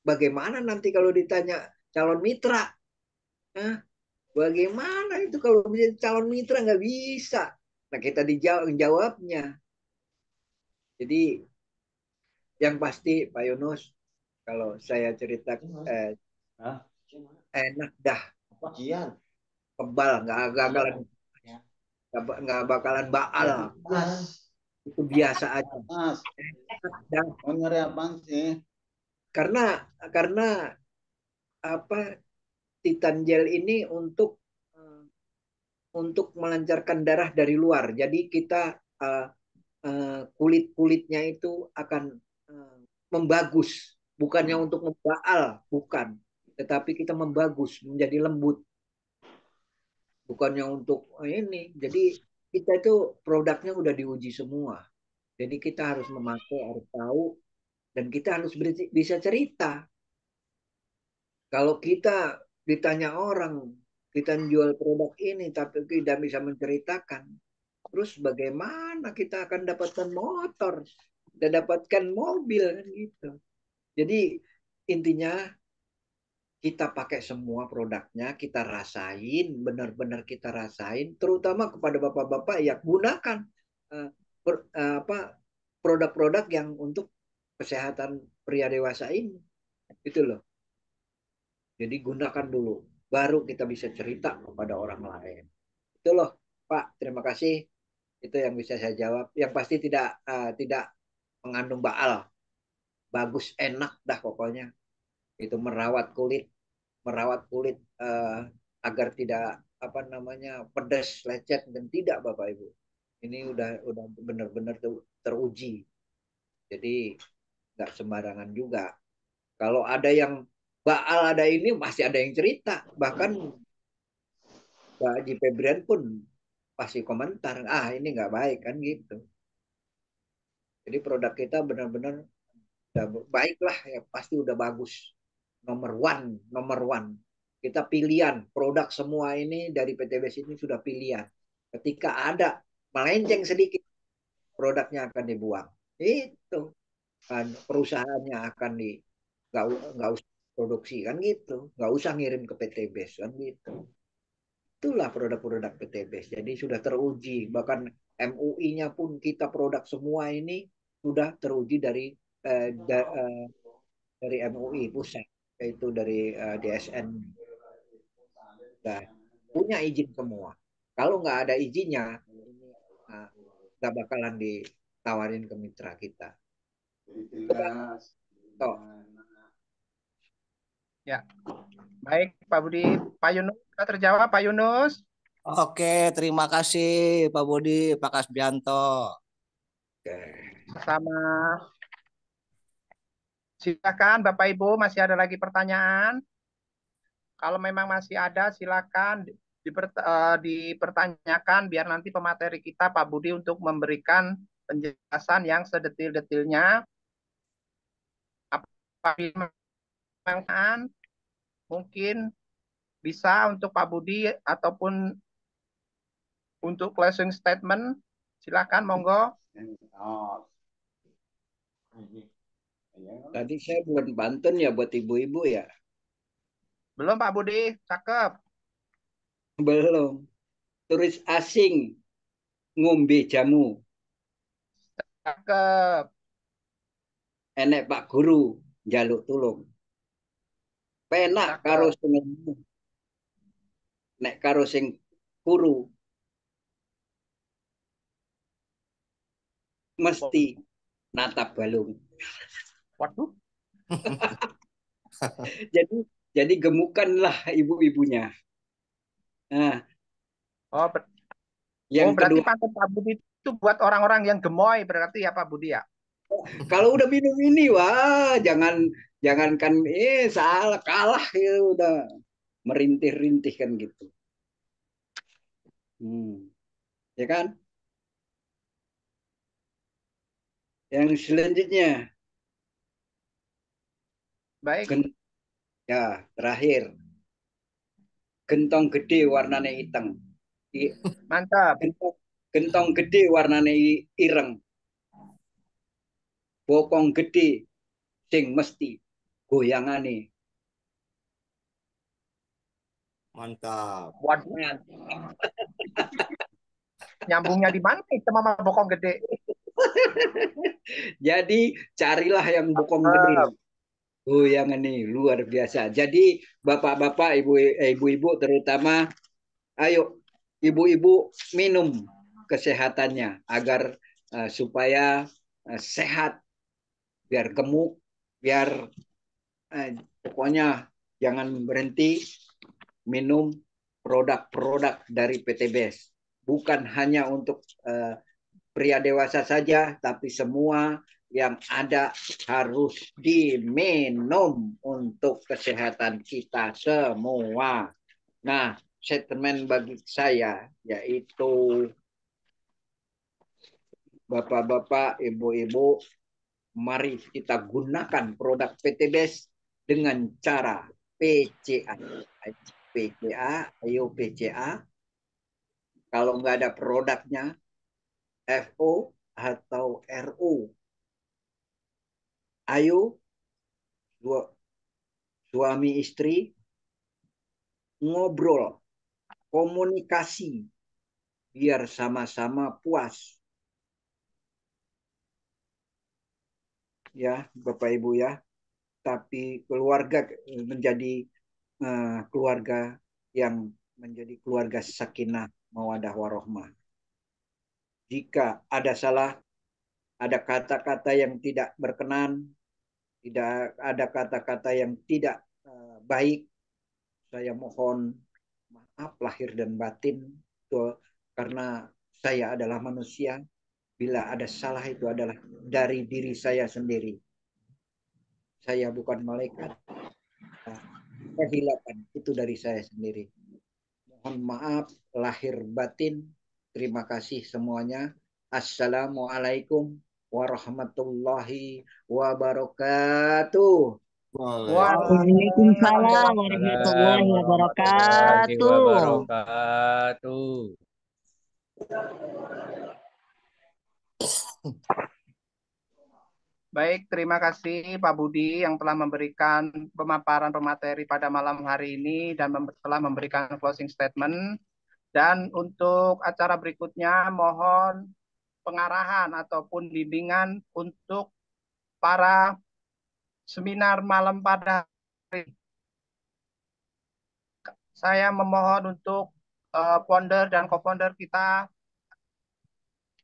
Bagaimana nanti kalau ditanya calon mitra? Hah? Bagaimana itu kalau bisa calon mitra nggak bisa? Nah, kita jawabnya. Jadi yang pasti Pak Yunus, kalau saya cerita enak dah, kebal, nggak bakalan baal, itu biasa aja. Enak dah. Karena apa Titan Gel ini untuk melancarkan darah dari luar. Jadi kita kulit-kulitnya itu akan uh, membagus, bukannya untuk membaal, bukan, tetapi kita membagus menjadi lembut, bukannya untuk ini. Jadi kita itu produknya udah diuji semua. Jadi kita harus memakai, harus tahu, dan kita harus bisa cerita. Kalau kita ditanya orang, kita jual produk ini tapi tidak bisa menceritakan, terus bagaimana kita akan dapatkan motor, dan dapatkan mobil kan gitu. Jadi intinya kita pakai semua produknya, kita rasain, benar-benar kita rasain, terutama kepada bapak-bapak ya gunakan uh, apa produk-produk yang untuk kesehatan pria dewasa ini, gitu loh. Jadi gunakan dulu, baru kita bisa cerita kepada orang lain. Itu loh, Pak. Terima kasih. Itu yang bisa saya jawab. Yang pasti tidak mengandung baal. Bagus, enak dah pokoknya. Itu merawat kulit agar tidak apa namanya pedas, lecet dan tidak Bapak Ibu. Ini udah benar-benar teruji. Jadi nggak sembarangan juga. Kalau ada yang baal ada ini masih ada yang cerita. Bahkan Mbak Haji Febrian pun pasti komentar, ini nggak baik kan gitu. Jadi produk kita benar-benar udah baik lah ya, pasti udah bagus. Nomor one. Kita pilihan produk semua ini dari PTBS ini sudah pilihan. Ketika ada melenceng sedikit, produknya akan dibuang. Itu kan perusahaannya akan nggak usah produksi kan gitu, nggak usah ngirim ke PTBS kan gitu. Itulah produk-produk PTBS. Jadi sudah teruji. Bahkan MUI-nya pun kita produk semua ini sudah teruji dari MUI pusat, yaitu dari DSN. Nah, punya izin semua. Kalau nggak ada izinnya, ini nggak bakalan ditawarin ke mitra kita. Toh. Ya, baik Pak Budi. Pak Yunus sudah terjawab, Pak Yunus. Oke, terima kasih Pak Budi, Pak Kasbianto. Oke. Sama. Silakan Bapak Ibu, masih ada lagi pertanyaan? Kalau memang masih ada, silakan dipertanyakan biar nanti pemateri kita Pak Budi untuk memberikan penjelasan yang sedetil-detilnya. Apabila mungkin bisa untuk Pak Budi ataupun untuk closing statement, silakan monggo. Tadi saya buat pantun ya buat ibu-ibu ya. Belum Pak Budi, cakep. Belum. Turis asing ngombe jamu. Cakep. Enek Pak Guru jaluk tulung. Penak karo sing nek karo sing guru mesti natap balung. Waduh. jadi gemukanlah ibu-ibunya. Nah, Oh, yang berarti kedua, pantun Pak Budi itu buat orang-orang yang gemoy berarti ya Pak Budi ya? kalau udah minum ini, wah jangankan salah kalah ya udah merintih-rintih kan gitu. Ya kan? Yang selanjutnya, Baik. Ya terakhir, gentong gede warnane hitam. Mantap. Gentong gede warnane ireng. Bokong gede sing mesti goyangane. Mantap. Waduh. Nyambungnya di mana itu sama bokong gede? Jadi carilah yang bokong gede. Goyangan nih luar biasa. Jadi bapak-bapak, ibu-ibu terutama, ayo ibu-ibu minum kesehatannya agar supaya sehat, biar gemuk, biar pokoknya jangan berhenti minum produk-produk dari PTBS. Bukan hanya untuk pria dewasa saja, tapi semua yang ada harus diminum untuk kesehatan kita semua. Nah, statement bagi saya yaitu bapak-bapak, ibu-ibu, mari kita gunakan produk PTBS dengan cara PCA. PCA, ayo PCA. Kalau nggak ada produknya, FO atau RU. Ayo suami istri ngobrol, komunikasi, biar sama-sama puas. Ya, Bapak Ibu ya. Tapi keluarga menjadi keluarga yang menjadi keluarga sakinah mawadah warohmah. Jika ada salah, ada kata-kata yang tidak berkenan, tidak ada kata-kata yang tidak baik, saya mohon maaf lahir dan batin karena saya adalah manusia. Bila ada salah itu adalah dari diri saya sendiri. Saya bukan malaikat. Kehilapan itu dari saya sendiri. Mohon maaf lahir batin. Terima kasih semuanya. Assalamualaikum warahmatullahi wabarakatuh. Waalaikumsalam warahmatullahi wabarakatuh. Baik, terima kasih Pak Budi yang telah memberikan pemaparan pemateri pada malam hari ini dan telah memberikan closing statement. Dan untuk acara berikutnya mohon pengarahan ataupun bimbingan untuk para seminar malam pada hari ini. Saya memohon untuk founder dan co-founder kita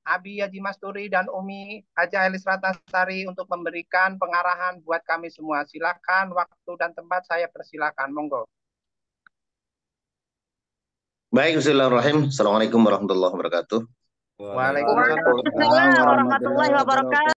Abi Haji Masturi dan Umi Haja Elis Ratnasari untuk memberikan pengarahan buat kami semua. Silakan, waktu dan tempat saya persilakan. Monggo. Baik, bismillahirrahmanirrahim. Assalamualaikum warahmatullahi wabarakatuh. Waalaikumsalam Waalaikumsalam warahmatullahi wabarakatuh.